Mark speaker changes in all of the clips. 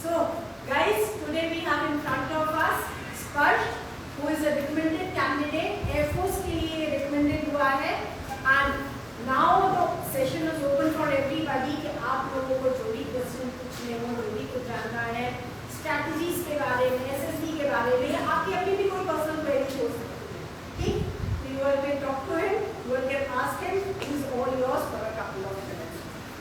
Speaker 1: So, guys, today we have in front of us Sparsh, who is a recommended candidate. Air Force के लिए recommended हुआ है. And now the session is open for everybody कि आप लोगों को जो भी question पूछने हो, जो भी कुछ जानना है, strategies के बारे में, SSB के बारे में, आपकी अपनी भी कोई personal query हो सकती है. ठीक? You can talk to him. You can ask him. He is all yours for a couple of minutes.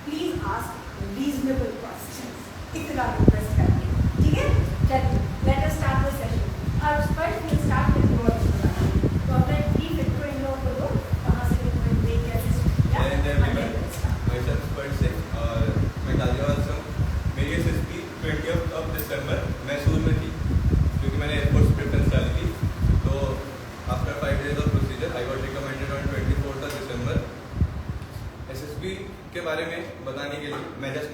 Speaker 1: Please ask reasonable questions. इतना request करके. ठीक है? चलिए. Let us start the session. Our first we'll start with your introduction. तो अपने brief intro इन लोगों को दो. कहाँ से recommend दें कैसे या
Speaker 2: myself Sparsh Singh और मैं गाजियाबाद से हूँ. मेरी SSB 20th of December Mysore में थी क्योंकि मैंने एयरफोर्स प्रेफरेंस डाली थी. तो after 5 days of procedure I got recommended on 24th of December. SSB के बारे में बताने के लिए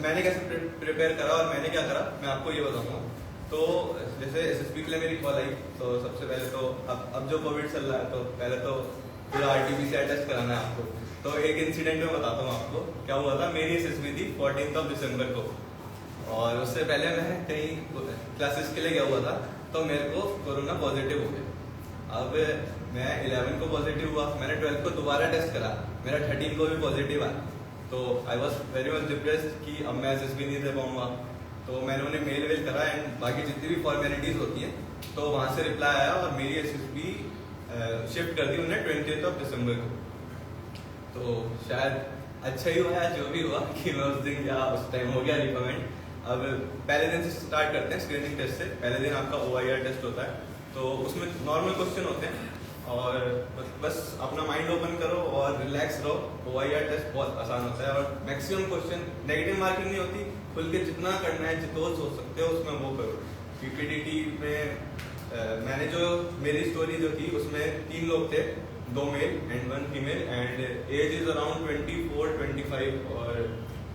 Speaker 2: मैंने कैसे प्रिपेयर करा और मैंने क्या करा मैं आपको ये बताऊंगा. तो जैसे SSB के लिए मेरी कॉल आई तो सबसे पहले तो अब जो कोविड चल रहा है तो पहले तो पूरा RT-PCR टेस्ट कराना है आपको. तो एक इंसिडेंट में बताता हूँ आपको क्या हुआ था. मेरी SSB थी 14th of December को और उससे पहले मैं कहीं क्लासेस के लिए गया हुआ था तो मेरे को कोरोना पॉजिटिव हो गया. अब मैं 11 को पॉजिटिव हुआ, मैंने 12 को दोबारा टेस्ट करा, मेरा 13 को भी पॉजिटिव आया. तो I was very much depressed कि अब मैं SSB नहीं दे पाऊंगा. तो मैंने उन्हें मेल करा एंड बाकी जितनी भी फॉर्मेलिटीज होती हैं तो वहाँ से रिप्लाई आया और मेरी SSB शिफ्ट कर दी उन्होंने 20th of December को. तो शायद अच्छा ही हुआ जो भी हुआ कि मैं उस दिन या उस टाइम हो गया रिकमेंड. अब पहले दिन से स्टार्ट करते हैं स्क्रीनिंग टेस्ट से. पहले दिन आपका OIR टेस्ट होता है तो उसमें नॉर्मल क्वेश्चन होते हैं और बस अपना माइंड ओपन करो और रिलैक्स रहो. OIR टेस्ट बहुत आसान होता है और मैक्सिमम क्वेश्चन नेगेटिव मार्किंग नहीं होती. खुल के जितना करना है जितना सोच सकते हो उसमें वो करो. PPTT में मैंने जो मेरी स्टोरी जो थी उसमें 3 लोग थे, 2 male and 1 female and age is around 24-25 और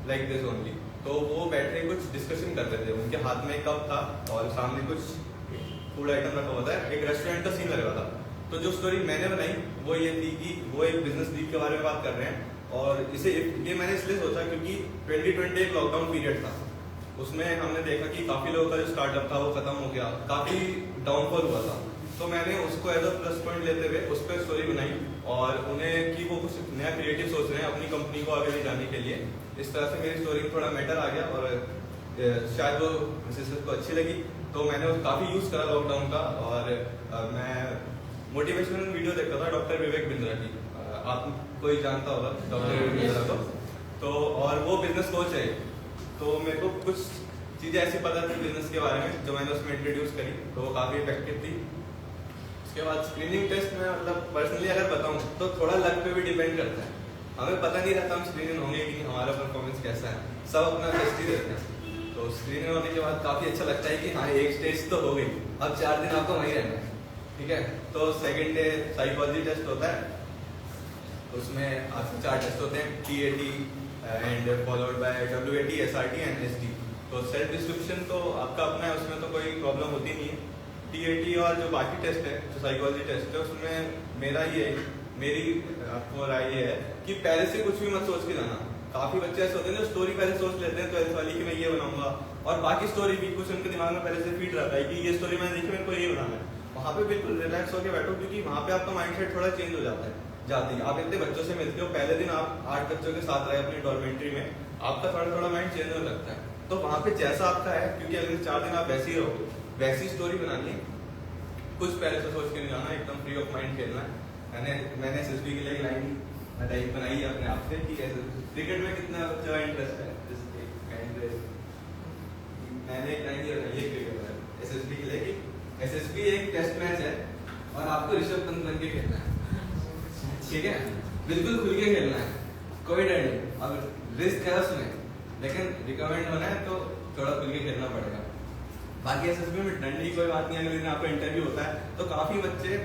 Speaker 2: लाइक दिस ओनली. तो वो बैठे कुछ डिस्कशन करते थे. उनके हाथ में कप था और सामने कुछ फूड आइटम रखा हुआ था. एक रेस्टोरेंट का सीन लग रहा था. तो जो स्टोरी मैंने बनाई वो ये थी कि वो एक बिजनेस लीग के बारे में बात कर रहे हैं और ये मैंने इसलिए सोचा क्योंकि 2020 एक लॉकडाउन पीरियड था. उसमें हमने देखा कि काफी लोगों का जो स्टार्टअप था वो खत्म हो गया, काफी डाउनफॉल हुआ था. तो मैंने उसको एज अ प्लस पॉइंट लेते हुए उस पर स्टोरी बनाई और उन्हें कि वो कुछ नया क्रिएटिव सोच रहे हैं अपनी कंपनी को आगे ले जाने के लिए. इस तरह से मेरी स्टोरी थोड़ा मैटर आ गया और शायद वो मिसेस को अच्छी लगी. तो मैंने काफी यूज करा लॉकडाउन का और मैं मोटिवेशनल वीडियो देखता था डॉक्टर विवेक बिंद्रा की. आप कोई जानता होगा डॉक्टर विवेक बिंद्रा को. तो और वो बिजनेस कोच है. तो मेरे को कुछ चीजें ऐसी पता थी बिजनेस के बारे में जो मैंने उसमें इंट्रोड्यूस करी तो वो काफी इफेक्टिव थी. उसके बाद स्क्रीनिंग टेस्ट में मतलब पर्सनली अगर बताऊं तो थोड़ा लक पे भी डिपेंड करता है. हमें पता नहीं रहता हम स्क्रीनिंग होंगे कि हमारा परफॉर्मेंस कैसा है. सब अपना टेस्ट ही देते हैं. तो स्क्रीनिंग होने के बाद काफी अच्छा लगता है कि हाँ एक स्टेज तो हो गई, अब 4 दिन आपको वहीं रहना है. ठीक है. तो सेकंड डे साइकोलॉजी टेस्ट होता है. उसमें आपके 4 टेस्ट होते हैं, TAT and followed by WAT, SRT and SD. तो सेल्फ डिस्क्रिप्शन तो आपका अपना है, उसमें तो कोई प्रॉब्लम होती नहीं है. TAT और जो बाकी टेस्ट है जो साइकोलॉजी टेस्ट है उसमें मेरी आपको राय ये है कि पहले से कुछ भी मत सोच के जाना. काफी बच्चे ऐसे होते हैं जो स्टोरी पहले सोच लेते हैं 12th वाली कि मैं ये बनाऊंगा और बाकी स्टोरी भी कुछ उनके दिमाग में पहले से फीड रहता है कि ये स्टोरी मैंने देखी मेरे को ये बनाना है. वहाँ पे बिल्कुल रिलैक्स होकर बैठो क्योंकि वहाँ पे आपका माइंडसेट थोड़ा चेंज हो जाता है. जाती आप इतने बच्चों से मिलते हो, पहले दिन आप 8 बच्चों के साथ रहे अपनी डॉर्मेंट्री में, आपका थोड़ा माइंड चेंज होने लगता है. तो वहाँ पे जैसा आपका है क्योंकि अगले 4 दिन आप वैसे ही रहोगे, वैसी स्टोरी बनानी है. कुछ पहले से सोच के नहीं जाना, एकदम फ्री ऑफ माइंड खेलना है. मैंने SSB के लिए एक लाइन बनाई है अपने आप से कि क्रिकेट में कितना बच्चा इंटरेस्ट है. मैंने एक लाइन ये बनाई है क्रिकेट में SSB के लिए कि SSB एक टेस्ट मैच है और आपको ऋषभ पंत बन के खेलना है. ठीक है. बिल्कुल खुल के खेलना है, कोई डर नहीं. अब रिस्क है उसमें लेकिन रिकमेंड होना है तो थोड़ा खुल के खेलना पड़ेगा. बाकी SSB में डरने की कोई बात नहीं है. अगले दिन आपका इंटरव्यू होता है तो काफी बच्चे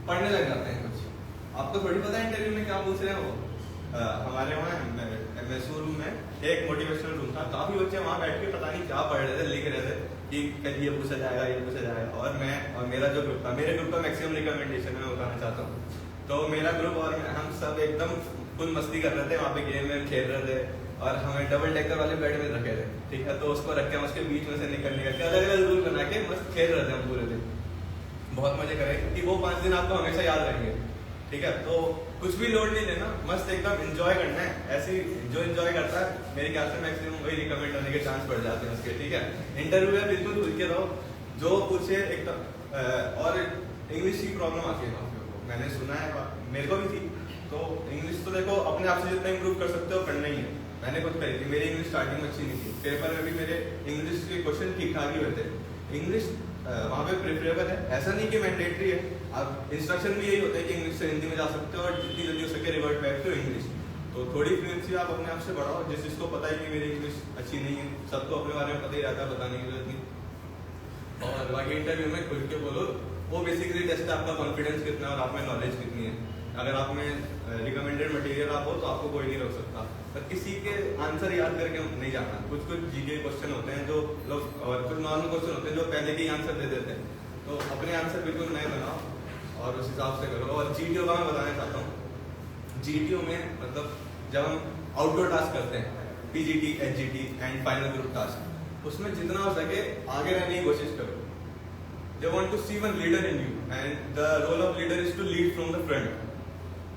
Speaker 2: पढ़ने लग जाते हैं. कुछ आपको थोड़ी पता है इंटरव्यू में क्या पूछ रहे हैं वो. हमारे वहाँ मैसूर में एक मोटिवेशनल रूम था. काफी बच्चे वहाँ बैठ के पता नहीं क्या पढ़ रहे थे, लिख रहे थे कि कल ये पूछा जाएगा ये पूछा जाएगा. और मैं और मेरा जो ग्रुप था, मेरे ग्रुप का मैक्सिमम रिकमेंडेशन मैं बताना चाहता हूँ. तो मेरा ग्रुप और हम सब एकदम फुल मस्ती कर रहे थे. वहाँ पे गेम खेल रहे थे और हमें डबल डेकर वाले बेड में रखे थे, ठीक है। तो उसको रख के हम उसके बीच में से निकलने का अलग अलग रूल बना के मस्त खेल रहे थे हम पूरे दिन, बहुत मजे करे, क्योंकि वो 5 दिन आपको हमेशा याद रहेंगे, ठीक है। तो कुछ भी लोड नहीं लेना, मस्त एकदम एंजॉय करना है। ऐसे जो एंजॉय करता है मेरे ख्याल से मैक्सिमम वही रिकमेंड होने के चांस बढ़ जाते हैं उसके, ठीक है। इंटरव्यू में बिल्कुल खुल के रहो, जो पूछे एकदम। और इंग्लिश की प्रॉब्लम आती है काफी को, मैंने सुना है, मेरे को भी थी। तो इंग्लिश तो देखो अपने आप से जितना इंप्रूव कर सकते हो करना ही है। मैंने खुद करी थी, मेरी इंग्लिश स्टार्टिंग में अच्छी नहीं थी, पेपर में भी मेरे इंग्लिश के क्वेश्चन ठीक ठाक ही हुए थे। इंग्लिश वहाँ पे प्रेफरेबल है, ऐसा नहीं कि मैंडेटरी है। अब इंस्ट्रक्शन भी यही होता है कि इंग्लिश से हिंदी में जा सकते हो और जितनी जल्दी हो सके रिवर्ट बैक टू इंग्लिश। तो थोड़ी फ्लुएंसी आप अपने आप से बढ़ाओ। जिसको पता है कि मेरी इंग्लिश अच्छी नहीं है, सबको अपने बारे में पता ही रहता है, बताने की जरूरत नहीं। और बाकी इंटरव्यू में खुल के बोलो, वो बेसिकली टेस्ट है आपका कॉन्फिडेंस कितना है और आप में नॉलेज कितनी है। अगर आप में रिकमेंडेड मटेरियल आप हो तो आपको कोई नहीं रोक सकता, पर किसी के आंसर याद करके नहीं जाना। कुछ जीके क्वेश्चन होते हैं जो लोग, और कुछ नॉर्मल क्वेश्चन होते हैं जो पहले के ही आंसर दे देते हैं। तो अपने आंसर बिल्कुल नए बनाओ और उस हिसाब से करो। और जीटीओ का मैं बताना चाहता हूँ, जीटीओ में मतलब जब हम आउटडोर टास्क करते हैं, PGT, HGT and final group task, उसमें जितना हो सके आगे रहने की कोशिश करो। They want to see one leader in you and the role of leader is to lead from the front,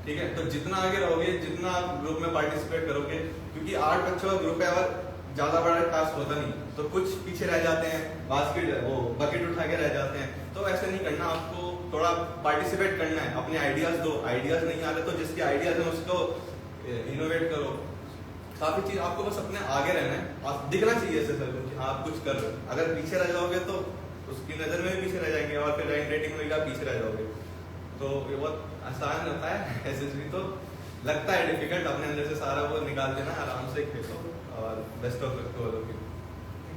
Speaker 2: ठीक है। तो जितना आगे रहोगे, जितना आप ग्रुप में पार्टिसिपेट करोगे, क्योंकि 8 बच्चों का ग्रुप है और ज्यादा बड़ा टास्क होता नहीं, तो कुछ पीछे रह जाते हैं, बकेट उठा के रह जाते हैं। तो ऐसे नहीं करना, आपको थोड़ा पार्टिसिपेट करना है, अपने आइडियाज दो। आइडियाज नहीं आ रहे तो जिसके आइडियाज है उसको इनोवेट करो। काफी चीज आपको बस अपने आगे रहना है, आप दिखना चाहिए ऐसे सर कि आप कुछ कर रहे हो। अगर पीछे रह जाओगे तो उसकी नजर में भी पीछे रह जाएंगे और फिर रैंक रेटिंग में भी आप पीछे रह जाओगे। तो ये बहुत आसान होता है एसएसबी, तो लगता है डिफिकल्ट, अपने अंदर से सारा वो निकाल देना, आराम से खेलो और best of luck to all of you.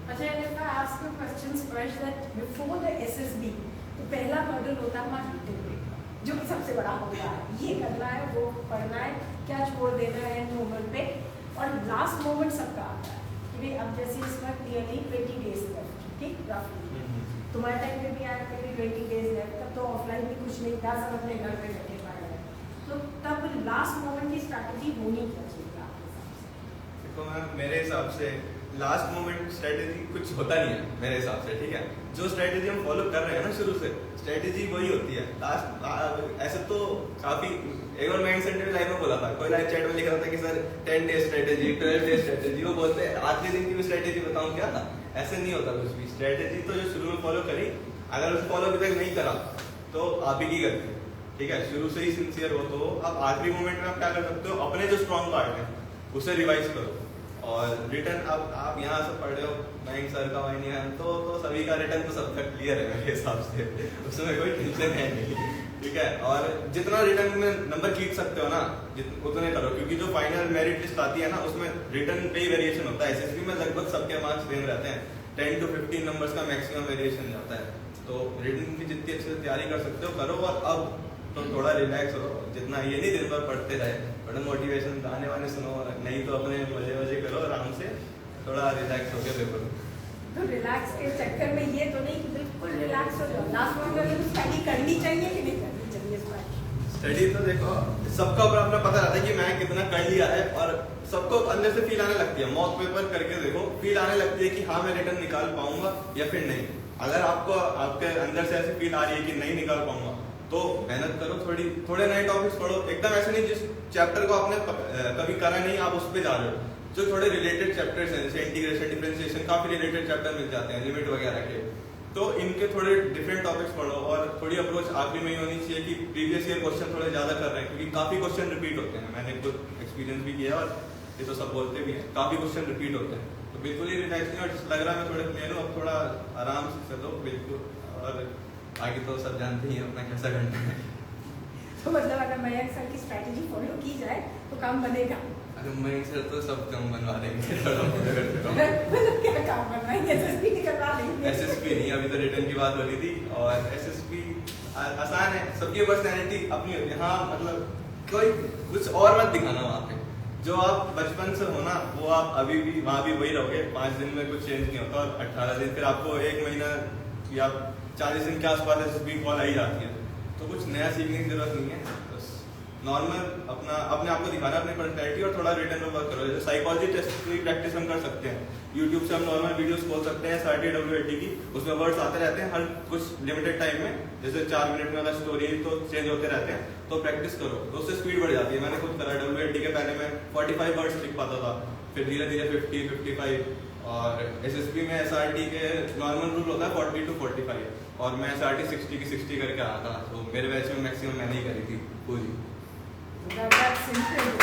Speaker 1: अच्छा, if I ask you questions first that before the SSB, तो पहला हर्डल होता है मार्केटिंग, जो कि सबसे बड़ा होता है, ये करना है, वो पढ़ना है, क्या छोड़ देना है मोमेंट पे। और लास्ट मोमेंट सबका आता है कि भाई अब जैसे इस वक्त नियरली 20 डेज लेफ्ट, ठीक, रफली तुम्हारे टाइम पे भी आया करीब 20 डेज लेफ्ट, तब तो ऑफलाइन भी कुछ नहीं था, सब अपने घर पे बैठे पढ़ रहे। तो तब लास्ट मोमेंट की स्ट्रैटेजी होनी क्या चाहिए आपके हिसाब से?
Speaker 2: देखो मैम, मेरे हिसाब से लास्ट मोमेंट स्ट्रेटेजी कुछ होता नहीं है मेरे हिसाब से, ठीक है। जो स्ट्रेटेजी हम फॉलो कर रहे हैं ना शुरू से, स्ट्रेटेजी वही होती है। लास्ट ऐसे तो काफी, एक बार मैं इंसेंटिव लाइव में बोला था, कोई लाइव चैट में लिख रहा था कि sir 10 day strategy, 12 day strategy, वो बोलते हैं आखिरी दिन की भी स्ट्रेटेजी बताऊं क्या था। ऐसे नहीं होता कुछ भी। स्ट्रेटेजी तो जो शुरू में फॉलो करी, अगर उसे फॉलो अभी तक नहीं करा तो आप ही की गलती है, ठीक है। शुरू से ही सिंसियर हो तो अब आखिरी मोमेंट में आप क्या कर सकते हो, अपने जो स्ट्रॉन्ग पार्ट है उसे रिवाइज करो। और रिटर्न अब आप यहाँ से पढ़ रहे हो, बैंक सर का वाइन है, तो सभी का रिटर्न तो सब तक क्लियर है मेरे हिसाब से, उसमें कोई टेंशन है नहीं, ठीक है। और जितना रिटर्न में नंबर जीत सकते हो ना, उतने करो, क्योंकि जो फाइनल मेरिट लिस्ट आती है ना, उसमें रिटर्न पे ही वेरिएशन होता है। एसएसबी में लगभग सबके मार्क्स सेम रहते हैं, 10 to 15 नंबर्स का मैक्सिमम वेरिएशन जाता है। तो रिटर्न की जितनी अच्छे से तैयारी कर सकते हो करो। और अब तो थोड़ा रिलैक्स हो, जितना ये नहीं दिन भर पढ़ते रहे, बड़ा मोटिवेशन गाने वाने सुनो, नहीं तो अपने मजे मजे करो आराम से, थोड़ा रिलैक्स होकर पेपर।
Speaker 1: तो रिलैक्स के चक्कर में ये तो नहीं कि बिल्कुल रिलैक्स हो जाओ, लास्ट मोमेंट में स्टडी करनी चाहिए कि नहीं करनी चाहिए?
Speaker 2: स्टडी तो देखो सबका अपना पता रहता है कि मैं कितना कर लिया है, और सबको अंदर से फील आने लगती है। मॉक पेपर करके देखो, फील आने लगती है कि हाँ मैं रिटर्न निकाल पाऊंगा या फिर नहीं। अगर आपको आपके अंदर से ऐसी फील आ रही है कि नहीं निकाल पाऊंगा, तो मेहनत करो, थोड़े नए टॉपिक्स पढ़ो। एकदम ऐसे नहीं जिस चैप्टर को आपने कभी करा नहीं आप उस पर जा रहे हो। जो थोड़े रिलेटेड चैप्टर्स हैं, जैसे इंटीग्रेशन, डिफरेंशिएशन, काफी रिलेटेड चैप्टर मिल जाते हैं, लिमिट वगैरह के, तो इनके थोड़े डिफरेंट टॉपिक्स पढ़ो। और थोड़ी अप्रोच आखिरी में ही होनी चाहिए कि प्रीवियस ईयर क्वेश्चन थोड़े ज्यादा कर रहे हैं, क्योंकि काफी क्वेश्चन रिपीट होते हैं। मैंने खुद एक्सपीरियंस भी किया और ये तो सब बोलते भी हैं, काफी क्वेश्चन रिपीट होते हैं। तो बिल्कुल ही रिलैक्स नहीं, और लग रहा है मैं थोड़ा क्लियर हूँ, अब थोड़ा आराम से चलो बिल्कुल। और आगे तो सब जानते ही हैं अपना कैसा करना है।
Speaker 1: तो मतलब अगर मयंक सर की स्ट्रैटेजी फॉलो की जाए तो काम बनेगा?
Speaker 2: अरे मयंक सर तो सब काम बनवा देंगे, थोड़ा
Speaker 1: मतलब क्या काम बनवाएंगे? एसएसबी निकलवा देंगे?
Speaker 2: एसएसपी नहीं, अभी तो रिटर्न की बात हो रही थी। और एसएसपी आसान है, सबकी पर्सनैलिटी अपनी होती है। हाँ मतलब कोई कुछ और मत दिखाना वहाँ पे, जो आप बचपन से हो ना वो आप अभी भी वहाँ भी वही रहोगे। 5 दिन में कुछ चेंज नहीं होता, और 18 दिन फिर आपको 1 महीना या 40 दिन के आसपास एसएसबी कॉल आई जाती है। तो कुछ नया सीखने की जरूरत नहीं है, बस नॉर्मल अपना अपने आप को दिखाना, अपनी पर्सनैलिटी, और थोड़ा रिटर्न में वर्क करो। जैसे साइकोलॉजी टेस्ट की प्रैक्टिस हम कर सकते हैं, यूट्यूब से हम नॉर्मल वीडियोस खोल सकते हैं SRT WAT की, उसमें वर्ड्स आते रहते हैं हर कुछ लिमिटेड टाइम में, जैसे 4 मिनट में वाला स्टोरी तो चेंज होते रहते हैं, तो प्रैक्टिस करो तो उससे स्पीड बढ़ जाती है। मैंने खुद करा, WAT के पहले मैं 45 वर्ड्स लिख पाता था, फिर धीरे धीरे 50, 55, और SSB में SRT के नॉर्मल रूल होता है 40 to 45, और मैं SRT 60 की 60 करके आया था, तो मेरे बैच में मैक्सिमम मैंने ही करी थी पूरी।
Speaker 1: That's incredible.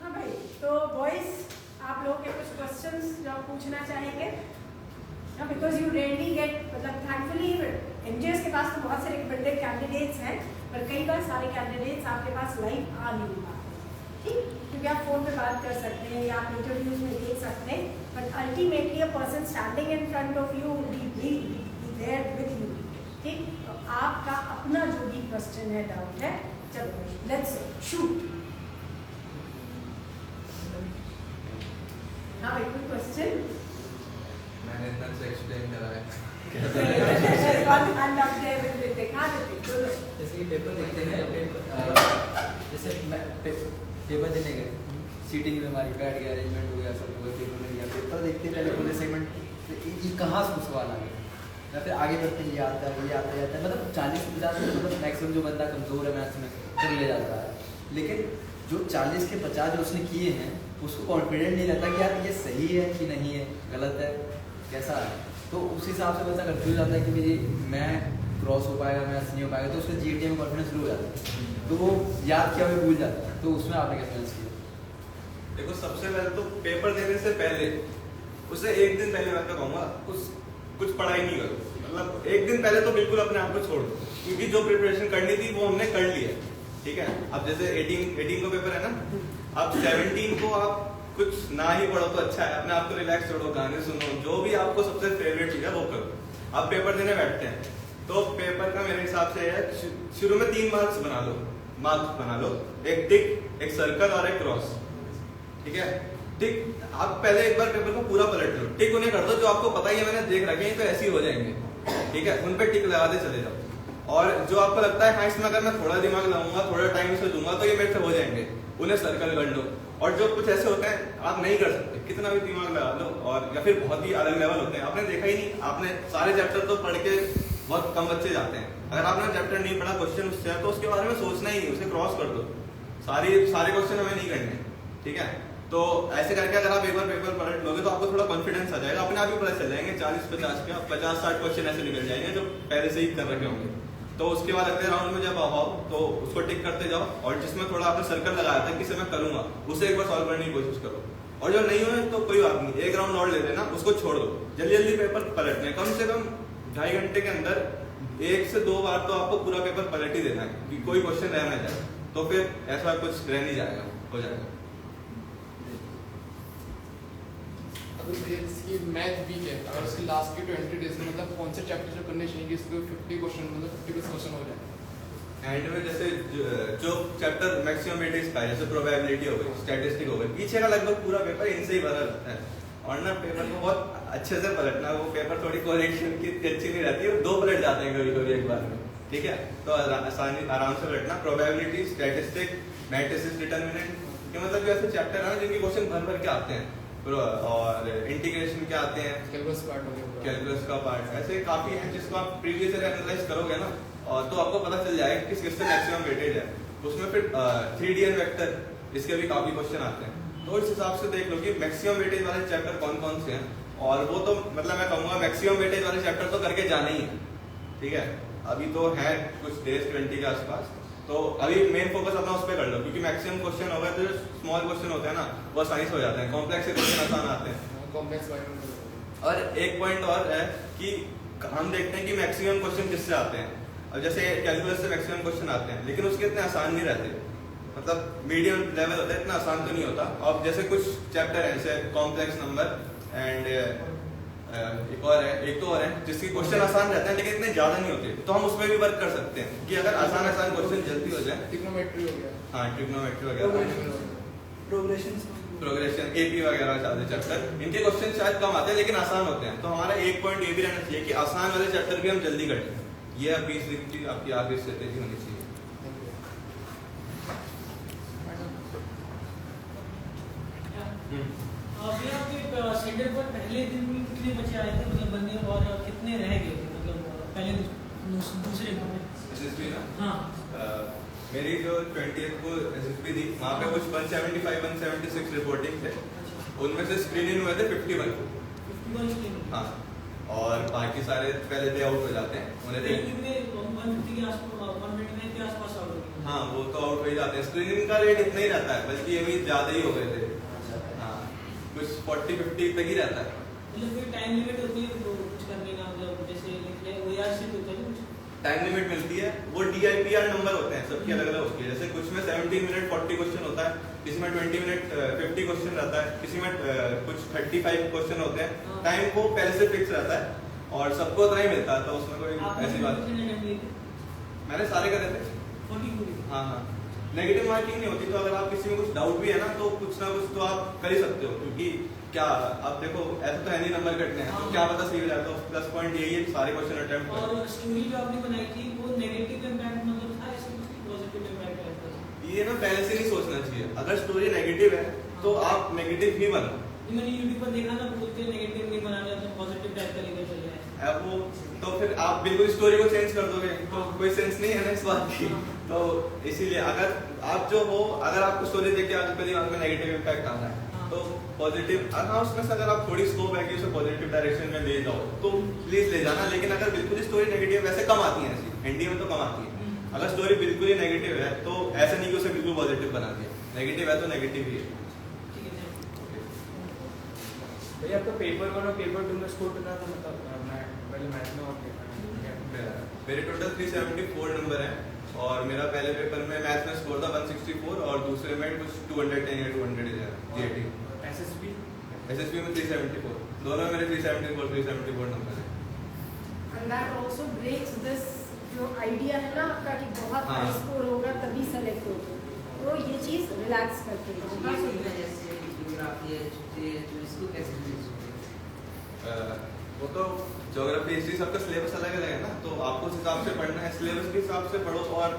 Speaker 1: हाँ भाई, तो बॉयज आप लोगों के कुछ क्वेश्चंस जो आप पूछना चाहेंगे? बिकॉज यू रेयरली गेट, मतलब थैंकफुली MJS के पास तो बहुत से रिकमेंडेड कैंडिडेट्स हैं, पर कई बार सारे कैंडिडेट्स आपके पास लाइव आ नहीं पाते, ठीक? क्योंकि आप फोन पे बात कर सकते हैं या आप इंटरव्यूज में देख सकते हैं, but ultimately a person standing in front of you will be there with you, ठीक? तो आपका अपना जो भी क्वेश्चन है, डाउट है, चलो लेट्स शूट। हाँ भाई, कोई क्वेश्चन?
Speaker 2: मैंने इतना से एक्सप्लेन करा है।
Speaker 1: जैसे
Speaker 3: कि पेपर देखते हैं, जैसे पेपर देने गए, सीटिंग में हमारी बैठ गया, अरेंजमेंट हो गया, सब हो गया, पेपर में गया, पेपर देखते हैं पहले पूरे सेगमेंट ये कहाँ से सवाल आ गया, या फिर आगे बढ़ते ये आता है, ये आता है, मतलब 40 से 50 मतलब मैक्सिमम जो बंदा कमजोर है मैथ्स में कर ले जाता है, लेकिन जो 40 के 50 जो उसने किए हैं उसको कॉन्फिडेंट नहीं रहता कि यार ये सही है कि नहीं है, गलत है, कैसा है, तो उस हिसाब से बच्चा कंफ्यूज जाता है कि भाई मैं क्रॉस हो पाएगा, मैथ्स नहीं हो पाएगा, तो उसका GATE में कॉन्फिडेंस शुरू हो जाता है, तो वो याद किया हुआ भूल जाता है, तो उसमें आपने क्या चेंज किया?
Speaker 2: देखो, सबसे पहले तो पेपर देने से पहले उसे एक दिन पहले मैं तो कहूँगा कुछ पढ़ाई नहीं करो, मतलब एक दिन पहले तो बिल्कुल अपने आप को छोड़ दो, क्योंकि जो प्रिपरेशन करनी थी वो हमने कर ली है, ठीक है? अब जैसे 18 को पेपर है ना, अब 17 को आप कुछ ना ही पढ़ो तो अच्छा है, अपने आप को रिलैक्स छोड़ो, गाने सुनो, जो भी आपको सबसे फेवरेट चीज है वो करो। अब पेपर देने बैठते हैं तो पेपर का मेरे हिसाब से है, शुरू में 3 मार्क्स बना लो, एक टिक, एक सर्कल और एक क्रॉस, ठीक है? टिक, आप पहले एक बार पेपर को पूरा पलट लो, टिक उन्हें कर दो जो आपको पता ही है मैंने देख रखे हैं तो ऐसे ही हो जाएंगे, ठीक है? उन पे टिक लगाते चले जाओ, और जो आपको लगता है हाँ इसमें अगर मैं थोड़ा दिमाग लगाऊंगा, थोड़ा टाइम इसे दूंगा तो ये मेरे से हो जाएंगे, उन्हें सर्कल कर लो। और जो कुछ ऐसे होते हैं आप नहीं कर सकते, कितना भी दिमाग लगा लो, और या फिर बहुत ही अलग लेवल होते हैं, आपने देखा ही नहीं, आपने सारे चैप्टर तो पढ़ के, बहुत कम बच्चे जाते हैं, अगर आपने चैप्टर नहीं पढ़ा, क्वेश्चन उससे है तो उसके बारे में सोचना ही नहीं, उसे क्रॉस कर दो, सारे क्वेश्चन हमें नहीं करने, ठीक है? तो ऐसे करके अगर आप एक बार पेपर पलट लोगे तो आपको थोड़ा कॉन्फिडेंस आ जाएगा, अपने आप ही पता चल जाएंगे, 40-50 के 50-60 क्वेश्चन ऐसे निकल जाएंगे जो पहले से ही कर रखे होंगे। तो उसके बाद अगले राउंड में जब आओ तो उसको टिक करते जाओ, और जिसमें थोड़ा आपने सर्कल लगाया था कि इसे मैं करूंगा, उसे एक बार सॉल्व करने की कोशिश करो, और जो नहीं हुए तो कोई बात नहीं, एक राउंड और ले लेना, उसको छोड़ दो, जल्दी पेपर पलटने, कम से कम 2.5 घंटे के अंदर 1 से 2 बार तो आपको पूरा पेपर पलट ही देना है कि कोई क्वेश्चन रह ना जाए, तो फिर ऐसा कुछ रह नहीं जाएगा, हो जाएगा।
Speaker 4: अगर इसकी मैथ वीक है, अगर उसकी लास्ट की 20 डेज में मतलब कौन से चैप्टर जो करने चाहिए इसको 50 क्वेश्चन मतलब 50 क्वेश्चन हो जाए
Speaker 2: एंड में जैसे जो चैप्टर मैक्सिमम वेटेज का है, जैसे प्रोबेबिलिटी हो गई, स्टैटिस्टिक हो गई, पीछे का लगभग पूरा पेपर इनसे ही भरा रहता है, और ना पेपर को बहुत अच्छे से पलटना, वो पेपर थोड़ी कोरिलेशन की अच्छी नहीं रहती है, 2 पलट जाते हैं कभी कभी एक बार में, ठीक है? तो आराम से पलटना, प्रोबेबिलिटी, स्टैटिस्टिक, मैट्रिसेस, डिटरमिनेंट के मतलब जो ऐसे चैप्टर है ना जिनके क्वेश्चन भर के आते हैं, और इंटीग्रेशन के आते हैं,
Speaker 4: कैलकुलस पार्ट हो गया,
Speaker 2: कैलकुलस का पार्ट, ऐसे काफी हैं जिसको आप प्रीवियस ईयर एनालाइज करोगे ना, और तो आपको पता चल जाएगा किस किससे मैक्सिमम वेटेज है। उसमें फिर 3D एंड वेक्टर, इसके भी काफी क्वेश्चन आते हैं, तो इस हिसाब से देख लो कि मैक्सिमम वेटेज वाले चैप्टर कौन कौन से हैं, और वो तो मतलब मैं कहूँगा मैक्सिमम वेटेज वाले चैप्टर तो करके जाना ही है, ठीक है? अभी तो है कुछ डेज 20 के आसपास, तो अभी मेन फोकस अपना उस पर कर लो, क्योंकि मैक्सिमम क्वेश्चन होगा तो जो स्मॉल क्वेश्चन होते हैं ना वो आसानी से हो जाते हैं, कॉम्प्लेक्स से क्वेश्चन आसान आते हैं।
Speaker 4: Complex biology.
Speaker 2: और एक पॉइंट और है कि हम देखते हैं कि मैक्सिमम क्वेश्चन किससे आते हैं, और जैसे कैलकुलस से मैक्सिमम क्वेश्चन आते हैं, लेकिन उसके इतने आसान नहीं रहते, मतलब मीडियम लेवल होता है, इतना आसान तो नहीं होता। अब जैसे कुछ चैप्टर है जैसे कॉम्प्लेक्स नंबर एंड एक और है, एक तो और है जिसके क्वेश्चन आसान रहते हैं लेकिन इतने ज्यादा नहीं होते, तो हम उसमें भी वर्क कर सकते हैं कि अगर आसान क्वेश्चन जल्दी हो जाए।
Speaker 4: ट्रिग्नोमेट्री हो गया,
Speaker 2: हाँ, ट्रिग्नोमेट्री वगैरह,
Speaker 5: प्रोग्रेशन
Speaker 2: प्रोग्रेशन, एपी वगैरह सारे चैप्टर, इनके क्वेश्चन शायद कम आते हैं लेकिन आसान होते हैं। तो हमारा एक पॉइंट ये भी रहना चाहिए कि आसान वाले चैप्टर भी हम जल्दी कर लें। ये अभी आपकी आगे स्ट्रेटेजी होनी चाहिए।
Speaker 5: अभी आपके सेंटर पर पहले दिन में कितने बच्चे आए थे मतलब बनने, और कितने रह गए थे मतलब पहले दूसरे दिन में?
Speaker 2: एसएसबी ना,
Speaker 5: हाँ
Speaker 2: मेरी जो 20th को एसएसबी थी, वहाँ पे कुछ 175 176 रिपोर्टिंग थे, उनमें से स्क्रीन इन हुए थे 51।
Speaker 5: 51 स्क्रीन।
Speaker 2: हाँ, और बाकी सारे पहले डे आउट हो जाते हैं, उन्हें
Speaker 5: 150 के आसपास, 129 के आसपास आउट हो गए।
Speaker 2: हाँ, वो तो आउट हो ही जाते हैं। स्क्रीनिंग का रेट इतना ही रहता है, बल्कि ये भी ज़्यादा ही हो गए थे। हाँ, कुछ 40-50 तक ही रहता है।
Speaker 5: मतलब कोई टाइम लिमिट होती है तो कुछ करने का, मतलब जैसे लिख ले OER से होता है कुछ
Speaker 2: टाइम लिमिट मिलती है, वो DIPR नंबर होते हैं, सबकी अलग अलग होती है। जैसे कुछ में 17 मिनट 40 क्वेश्चन होता है, किसी में 20 मिनट 50 क्वेश्चन रहता है, किसी में कुछ 35 क्वेश्चन होते हैं। टाइम को पहले से फिक्स रहता है और सबको उतना ही मिलता है, तो उसमें कोई ऐसी बात नहीं। मैंने सारे करे थे।
Speaker 5: 40।
Speaker 2: हाँ हाँ, नेगेटिव मार्किंग नहीं होती, तो अगर आप किसी में कुछ डाउट भी है ना, तो कुछ ना कुछ तो आप कर ही सकते हो, क्योंकि क्या आप देखो ऐसा तो है नहीं नंबर कटने हैं, तो क्या पता सही हो जाए। तो प्लस पॉइंट यही है, सारे क्वेश्चन अटेम्प्ट करो।
Speaker 5: और स्टोरी जो आपने बनाई थी वो नेगेटिव इम्पैक्ट मतलब था, इसमें कुछ पॉजिटिव इम्पैक्ट रहता था?
Speaker 2: ये ना पहले से नहीं सोचना चाहिए। अगर स्टोरी नेगेटिव है तो आप नेगेटिव ही बनो।
Speaker 5: मैंने यूट्यूब पर देखा ना, बोलते नेगेटिव नहीं बनाना, तो पॉजिटिव टाइप का लेकर चल रहा है।
Speaker 2: अब वो तो फिर आप बिल्कुल स्टोरी को चेंज कर दोगे, तो कोई सेंस नहीं है ना इस बात की। तो इसीलिए अगर आप जो हो, अगर आपको स्टोरी देख के आपके दिमाग में नेगेटिव इम्पैक्ट आ रहा है, तो पॉजिटिव, हाँ उसमें से अगर आप थोड़ी स्कोप है कि उसे पॉजिटिव डायरेक्शन में ले जाओ तो प्लीज ले जाना। लेकिन अगर बिल्कुल स्टोरी नेगेटिव, वैसे कम आती है ऐसी, एनडी में तो कम आती है। अगर स्टोरी बिल्कुल ही नेगेटिव है तो ऐसा नहीं कि उसे बिल्कुल पॉजिटिव बना दिया, नेगेटिव है तो नेगेटिव ही है।
Speaker 3: भैया आपका पेपर 1 और पेपर 2 में स्कोर कितना था? मतलब मैं पहले मैथ में और
Speaker 2: मेरे टोटल 374 नंबर है, और मेरा पहले पेपर में मैथ में स्कोर था 164 और दूसरे में कुछ 210 या 211 GAT। एसएसबी में 374, दोनों में मेरे 374 नंबर है।
Speaker 1: And that also breaks this जो आइडिया है ना आपका कि बहुत
Speaker 2: हाँ।
Speaker 1: हाई स्कोर होगा तभी सेलेक्ट होगा, तो ये चीज रिलैक्स करके
Speaker 2: वो तो ज्योग्राफी हिस्ट्री सबका सिलेबस अलग अलग है ना, तो आपको उस हिसाब से पढ़ना है, सिलेबस के हिसाब से पढ़ो। और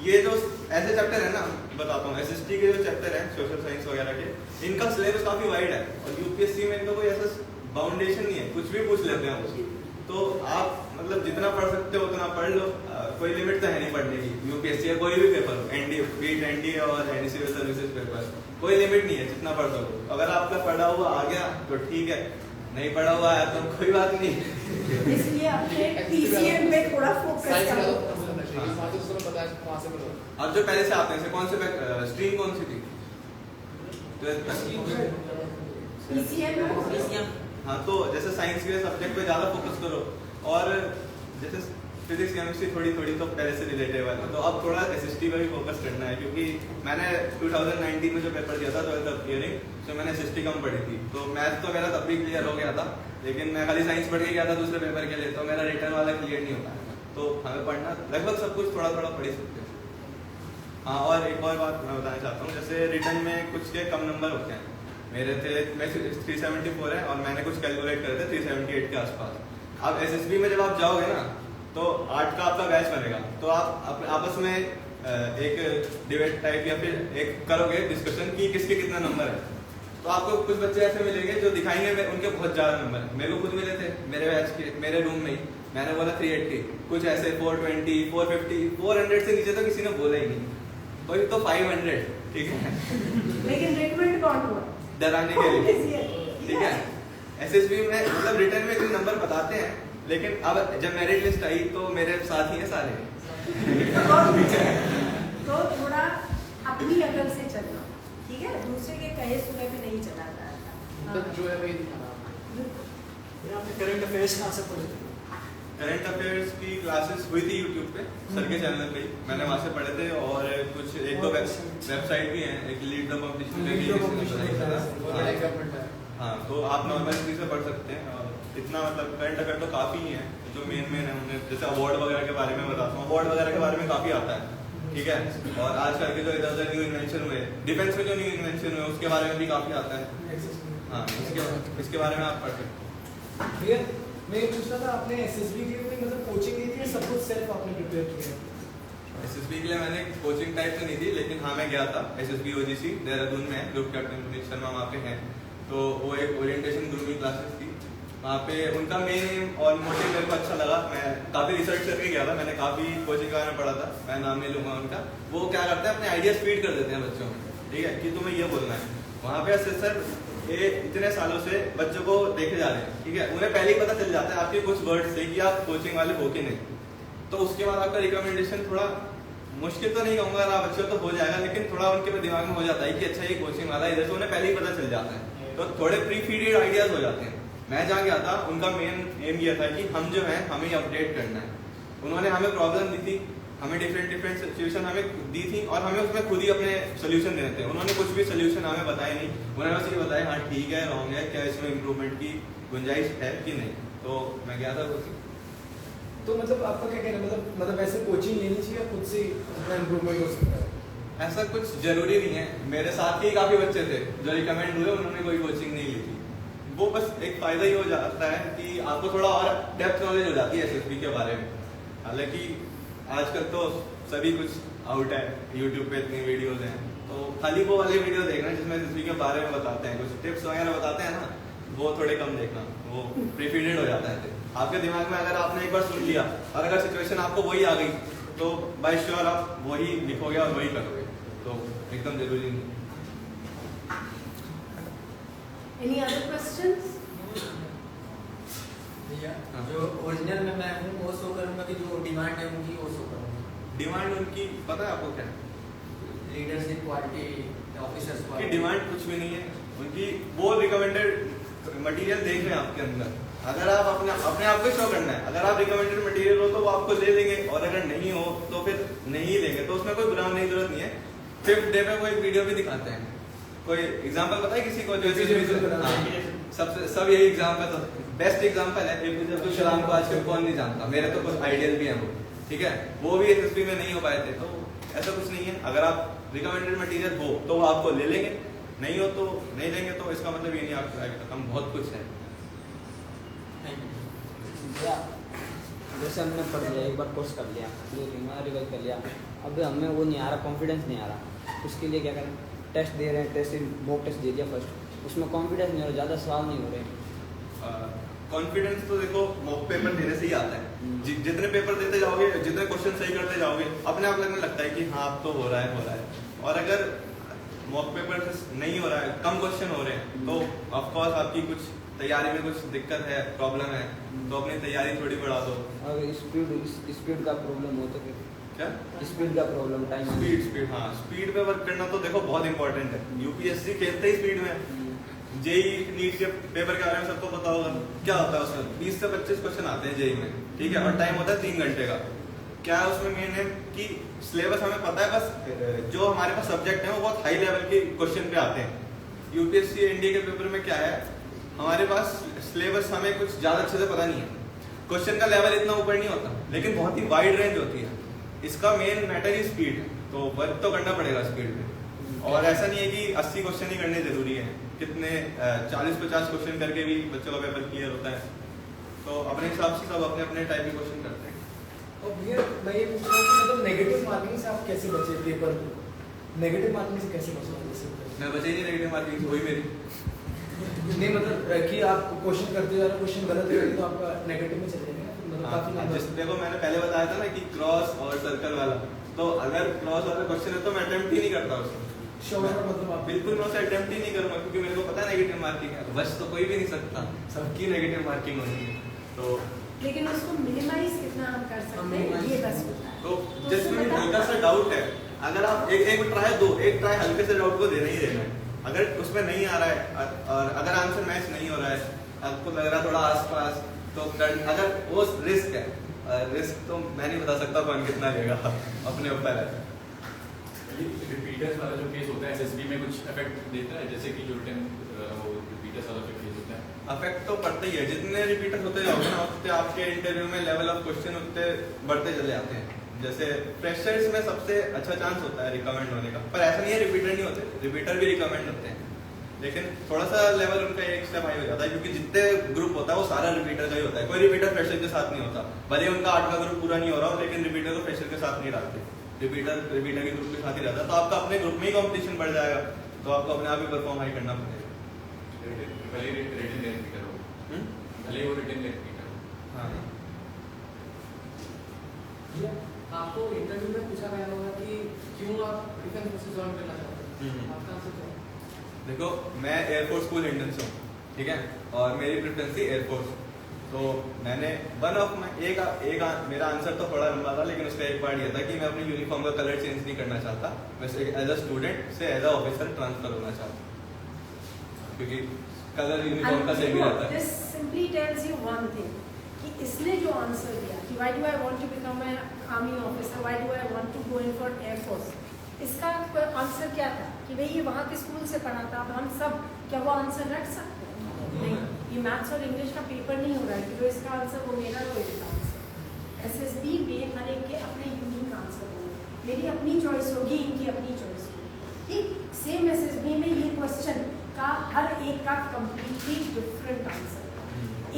Speaker 2: ये जो ऐसे चैप्टर है ना, बताता हूँ, एसएसटी के जो चैप्टर हैं सोशल साइंस वगैरह के, इनका सिलेबस काफी वाइड है, और यूपीएससी में इनका कोई ऐसा बाउंडेशन नहीं है, कुछ भी पूछ लेते हैं वो। तो आप मतलब जितना पढ़ सकते हो उतना पढ़ लो, कोई लिमिट तो है नहीं पढ़ने की। यूपीएससी का कोई भी पेपर हो, एनडी और एनडी सिविल सर्विसेज पेपर, कोई लिमिट नहीं है, जितना पढ़ सको। अगर आपका पढ़ा हुआ आ गया तो ठीक है, नहीं पढ़ा हुआ है तो कोई बात नहीं।
Speaker 1: इसलिए अपने पीसीएम पे थोड़ा फोकस करो।
Speaker 2: अब जो पहले से आते हैं, कौन से स्ट्रीम कौन सी थी?
Speaker 1: पीसीएम।
Speaker 2: हाँ, तो जैसे साइंस के सब्जेक्ट पे ज़्यादा फोकस करो, और जैसे फिजिक्स केमिस्ट्री थोड़ी तो पहले से रिलेटेड है, तो अब थोड़ा एसएसटी पे भी फोकस करना है, क्योंकि मैंने 2019 में जो पेपर दिया था 12th क्लियरिंग, तो मैंने एसएसटी कम पढ़ी थी, तो मैथ तो मेरा तब भी क्लियर हो गया था, लेकिन मैं खाली साइंस पढ़ के गया था दूसरे पेपर के लिए, तो मेरा रिटर्न वाला क्लियर नहीं होता। तो हमें पढ़ना लगभग सब कुछ थोड़ा पढ़ ही सकते हैं। हाँ, और एक और बात मैं बताना चाहता हूँ, जैसे रिटर्न में कुछ के कम नंबर होते हैं, मेरे थे 374 है, और मैंने कुछ कैलकुलेट करे थे 378 के आसपास। अब एसएसबी में जब आप जाओगे ना, तो 8 का आपका बैच बनेगा, तो आप आपस में एक डिबेट टाइप या फिर एक करोगे डिस्कशन कि किसके कितना नंबर है। तो आपको कुछ बच्चे ऐसे मिलेंगे जो दिखाएंगे उनके बहुत ज़्यादा नंबर है। मेरे को खुद मिले थे मेरे बैच के, मेरे रूम में ही, मैंने बोला 380, कुछ ऐसे 420, 450, 400 से नीचे तो किसी ने बोला ही नहीं, कोई तो 500, ठीक है।
Speaker 1: लेकिन रिकमेंड कौन हुआ?
Speaker 2: डराने के लिए, ठीक है। एसएसबी में मतलब रिटर्न में इतने नंबर बताते हैं, लेकिन अब जब मेरिट लिस्ट आई तो मेरे साथ ही है सारे।
Speaker 1: तो थोड़ा अपनी अकल से चलना, ठीक है, दूसरे के कहे सुने पे नहीं चला जाता।
Speaker 4: जो है वही दिखाना।
Speaker 3: आपने करंट अफेयर्स कहाँ से पढ़े थे?
Speaker 2: करंट अफेयर्स की क्लासेस हुई थी यूट्यूब पे, सर के चैनल पे, मैंने वहाँ से पढ़े थे, और कुछ एक दो वेबसाइट भी हैं, एक लीड द कॉम्पिटिशन। हाँ, तो आप नॉर्मल से पढ़ सकते हैं, और इतना मतलब करंट अफेयर तो काफ़ी ही है, जो मेन है उन्हें, जैसे अवार्ड वगैरह के बारे में बताता हूँ, अवार्ड वगैरह के बारे में काफ़ी आता है, ठीक है, और आजकल के जो इधर उधर न्यू इन्वेंशन हुए, डिफेंस में जो न्यू इन्वेंशन हुए उसके बारे में भी काफ़ी आता है। हाँ, इसके बारे में आप पढ़ सकते हैं।
Speaker 6: भैया मैं ये पूछना था, आपने एसएसबी के लिए कोई मतलब कोचिंग ली थी या सब कुछ सेल्फ आपने प्रिपेयर किया?
Speaker 2: एसएसबी के लिए मैंने कोचिंग टाइप तो नहीं थी, लेकिन हाँ मैं गया था एसएसबी ओजीसी देहरादून में है, ग्रुप कैप्टन पुनीत शर्मा वहाँ पे हैं, तो वो एक ओरिएंटेशन ग्रुप की क्लासेस थी वहाँ पे। उनका मेन एम और मोटिव मेरे को अच्छा लगा, मैं काफ़ी रिसर्च करके गया था, मैंने काफ़ी कोचिंग के बारे में पढ़ा था, मैं नाम नहीं लूँगा उनका। वो क्या करते हैं, अपने आइडियाज फीड कर देते हैं बच्चों में, ठीक है, कि तुम्हें ये बोलना है। वहाँ पे असेसर ये इतने सालों से बच्चों को देखे जा रहे हैं, ठीक है, उन्हें पहले ही पता चल जाता है आपके कुछ वर्ड से कि आप कोचिंग वाले हो कि नहीं। तो उसके बाद आपका रिकमेंडेशन थोड़ा मुश्किल तो नहीं कहूँगा, आप अच्छे तो हो जाएगा, लेकिन थोड़ा उनके दिमाग में हो जाता है कि अच्छा ये कोचिंग वाला इधर से उन्हें पहले ही पता चल जाता है, तो थोड़े प्री फीडेड आइडियाज हो जाते हैं। मैं जहाँ गया था उनका मेन एम ये था कि हम जो है हमें अपडेट करना है। उन्होंने हमें प्रॉब्लम दी थी, हमें डिफरेंट सिचुएशन हमें दी थी और हमें उसमें खुद ही अपने सोल्यूशन देने थे। उन्होंने कुछ भी सोल्यूशन हमें बताए नहीं, उन्होंने बस ये बताया हाँ ठीक है, रॉन्ग है, क्या इसमें इम्प्रूवमेंट की गुंजाइश है कि नहीं। तो मैं गया था कोचिंग।
Speaker 6: तो मतलब आपका क्या कहना है, मतलब वैसे कोचिंग लेनी चाहिए या खुद से अपना इम्प्रूवमेंट हो सकता है?
Speaker 2: ऐसा कुछ जरूरी नहीं है, मेरे साथ ही काफी बच्चे थे जो रिकमेंड हुए, उन्होंने कोई कोचिंग नहीं ली थी। वो बस एक फायदा ही हो जाता है कि आपको थोड़ा और डेप्थ नॉलेज हो जाती है एसएसबी के बारे में। हालांकि आजकल तो सभी कुछ आउट है, यूट्यूब पे इतनी वीडियोस हैं, तो खाली वो वाले वीडियो देखना जिसमें एसएसबी के बारे में बताते हैं, कुछ टिप्स वगैरह बताते हैं ना, वो थोड़े कम देखना, वो प्रीफीडेड हो जाता है। आपके दिमाग में अगर आपने एक बार सुन लिया और अगर सिचुएशन आपको वही आ गई तो बाय श्योर आप वही लिखोगे और वही करोगे, तो एकदम जरूरी नहीं।
Speaker 1: Any other questions?
Speaker 3: भैया जो ओरिजिनल में मैं हूँ वो शो करूँगा कि जो डिमांड है उनकी वो शो करूँगा?
Speaker 2: डिमांड उनकी पता है आपको क्या है?
Speaker 3: लीडरशिप क्वालिटी, ऑफिसर्स
Speaker 2: उनकी
Speaker 3: क्वालिटी।
Speaker 2: डिमांड कुछ भी नहीं है, उनकी वो रिकमेंडेड मटेरियल देख रहे हैं आपके अंदर। अगर आप अपने आप को शो करना है, अगर आप रिकमेंडेड मटेरियल हो तो वो आपको ले लेंगे, और अगर नहीं हो तो फिर नहीं लेंगे, तो उसमें कोई बुरा होने की जरूरत नहीं है। 5th डे पे वो एक वीडियो भी दिखाते हैं, कोई एग्जांपल पता है किसी को जो सबसे सब यही एग्जांपल, तो बेस्ट एग्जांपल है एपीजे अब्दुल कलाम को आजकल कौन नहीं जानता, मेरे तो कुछ आइडियल भी हैं वो, ठीक है, वो भी एसएसबी में नहीं हो पाए थे। तो ऐसा कुछ नहीं है, अगर आप रिकमेंडेड मटेरियल हो तो वो आपको ले लेंगे, नहीं हो तो नहीं लेंगे, तो इसका मतलब ये नहीं आपको हम बहुत कुछ है।
Speaker 7: जैसे हमने पढ़ लिया, एक बार कोर्स कर लिया, रिवाइज कर लिया, अब हमें वो नहीं आ रहा, कॉन्फिडेंस नहीं आ रहा, उसके लिए क्या करें? टेस्ट दे रहे हैं, मॉक टेस्ट दे दिया फर्स्ट, उसमें कॉन्फिडेंस नहीं हो रहा, ज़्यादा सवाल नहीं हो रहे।
Speaker 2: कॉन्फिडेंस तो देखो मॉक पेपर देने से ही आता है, जितने पेपर देते जाओगे, जितने क्वेश्चन सही करते जाओगे, अपने आप लगने लगता है कि हाँ अब तो हो रहा है। और अगर मॉक पेपर नहीं हो रहा है, कम क्वेश्चन हो रहे हैं, तो ऑफकोर्स आपकी कुछ तैयारी में कुछ दिक्कत है, प्रॉब्लम है, तो अपनी तैयारी थोड़ी बढ़ा दो।
Speaker 7: अगर स्पीड का प्रॉब्लम हो तो फिर
Speaker 2: क्या?
Speaker 7: स्पीड का प्रॉब्लम, टाइम
Speaker 2: स्पीड हाँ, स्पीड पे वर्क करना तो देखो बहुत इंपॉर्टेंट है। यूपीएससी खेलते ही स्पीड में, जेई नीट के पेपर के बारे में सबको पता होगा क्या होता है, उसमें 20 से 25 क्वेश्चन आते हैं जेई में, ठीक है, और टाइम होता है 3 घंटे का। क्या है उसमें मेन है कि सिलेबस हमें पता है, बस जो हमारे पास सब्जेक्ट है वो बहुत हाई लेवल के क्वेश्चन पे आते हैं। यूपीएससी एनडीए के पेपर में क्या है, हमारे पास सिलेबस हमें कुछ ज्यादा अच्छे से पता नहीं है, क्वेश्चन का लेवल इतना ऊपर नहीं होता, लेकिन बहुत ही वाइड रेंज होती है। इसका मेन मैटर ही स्पीड है, तो वर्क तो करना पड़ेगा स्पीड में। और ऐसा नहीं है कि 80 क्वेश्चन ही करने जरूरी है, कितने 40-50 क्वेश्चन करके भी बच्चों का पेपर क्लियर होता है। तो अपने हिसाब से सब अपने अपने टाइप के क्वेश्चन करते हैं।
Speaker 6: और भैया मैं ये पूछ रहा हूँ कि मतलब नेगेटिव मार्किंग से आप कैसे बचे पेपर में? नेगेटिव मार्किंग से कैसे बचे?
Speaker 2: मैं बचे ही नहीं नेगेटिव मार्किंग से, वही मेरी
Speaker 6: नहीं मतलब कि आप क्वेश्चन करते जा रहे, क्वेश्चन गलत है तो आपका नेगेटिव में चले जाएगा, मतलब काफी नंबर।
Speaker 2: देखो मैंने पहले बताया था ना कि क्रॉस और सर्कल वाला, तो अगर क्रॉस वाला क्वेश्चन है तो मैं अटेम्प्ट ही नहीं करता उसको,
Speaker 6: मतलब आप
Speaker 2: बिल्कुल मैं उसे अटेम्प्ट ही नहीं करूंगा, क्योंकि मेरे को पता है नेगेटिव मार्किंग है, बस तो कोई भी नहीं सकता, सबकी नेगेटिव मार्किंग होती है। तो
Speaker 1: लेकिन उसको मिनिमाइज कितना हम कर सकते हैं, ये बस होता है।
Speaker 2: तो जिसमें हल्का सा डाउट है, अगर आप एक ट्राई दो, एक ट्राई हल्के से डाउट को देना ही देना है। अगर उसमें नहीं आ रहा है और अगर आंसर मैच नहीं हो रहा है, आपको लग रहा है थोड़ा आसपास, तो अगर वो रिस्क है, रिस्क तो मैं नहीं बता सकता कौन कितना लेगा, अपने ऊपर है।
Speaker 8: रिपीटर्स वाला जो केस होता है एसएसबी में कुछ इफेक्ट देता है, जैसे कि जो रिपीटर्स वाला जो केस होता है?
Speaker 2: इफेक्ट तो पड़ता ही है, जितने रिपीटर्स होते जाओगे ना उतने आपके इंटरव्यू में लेवल ऑफ क्वेश्चन उतने बढ़ते चले जाते हैं। जैसे फ्रेशर्स में सबसे अच्छा चांस होता है रिकमेंड होने का, पर ऐसा नहीं है रिपीटर नहीं होते, रिपीटर भी रिकमेंड होते हैं, लेकिन थोड़ा सा लेवल उनका एक स्टेप हाई हो जाता है, क्योंकि जितने ग्रुप होता है वो सारा रिपीटर का ही होता है, कोई रिपीटर फ्रेशर के साथ नहीं होता, भले उनका 8 का ग्रुप पूरा नहीं हो रहा हो, लेकिन रिपीटर को फ्रेशर के साथ नहीं डालते, रिपीटर के ग्रुप के साथ ही रहता है, तो आपका अपने ग्रुप में ही कॉम्पिटिशन बढ़ जाएगा, तो आपको अपने आप ही परफॉर्म हाई करना पड़ेगा।
Speaker 8: भले रिटन ले करो, भले वो रिटन ले करो।
Speaker 2: हाँ
Speaker 4: आपको इंटरव्यू में पूछा गया होगा कि क्यों आप डिफेंस फोर्सेस ज्वाइन करना चाहते हैं, आपका आंसर क्या है?
Speaker 2: देखो, मैं एयरफोर्स स्कूल इंडियन से हूँ, ठीक है, और मेरी प्रेफरेंस थी एयरफोर्स, तो मैंने मेरा आंसर तो थोड़ा लंबा था, लेकिन उसका एक पार्ट ये था कि मैं अपनी यूनिफॉर्म का कलर चेंज नहीं करना चाहता, मैं एज अ स्टूडेंट से एज अ ऑफिसर ट्रांसफर होना चाहता, क्योंकि कलर यूनिफॉर्म का सेम ही रहता है।
Speaker 1: This simply tells you one thing, कि इसने जो आंसर दिया कि why do I want to become an army officer, why do I want to go in for air force, इसका आंसर क्या था कि भाई ये वहाँ के स्कूल से पढ़ा था, अब हम सब क्या वो आंसर रख सकते हैं? नहीं, ये मैथ्स और इंग्लिश का पेपर नहीं हो रहा है कि जो इसका आंसर वो मेरा वो इसका आंसर। SSB में हर एक के अपने यूनिक आंसर होंगे, मेरी अपनी चॉइस होगी, इनकी अपनी चॉइस होगी, ठीक। सेम SSB में ये क्वेश्चन का हर एक का कम्प्लीटली डिफरेंट आंसर,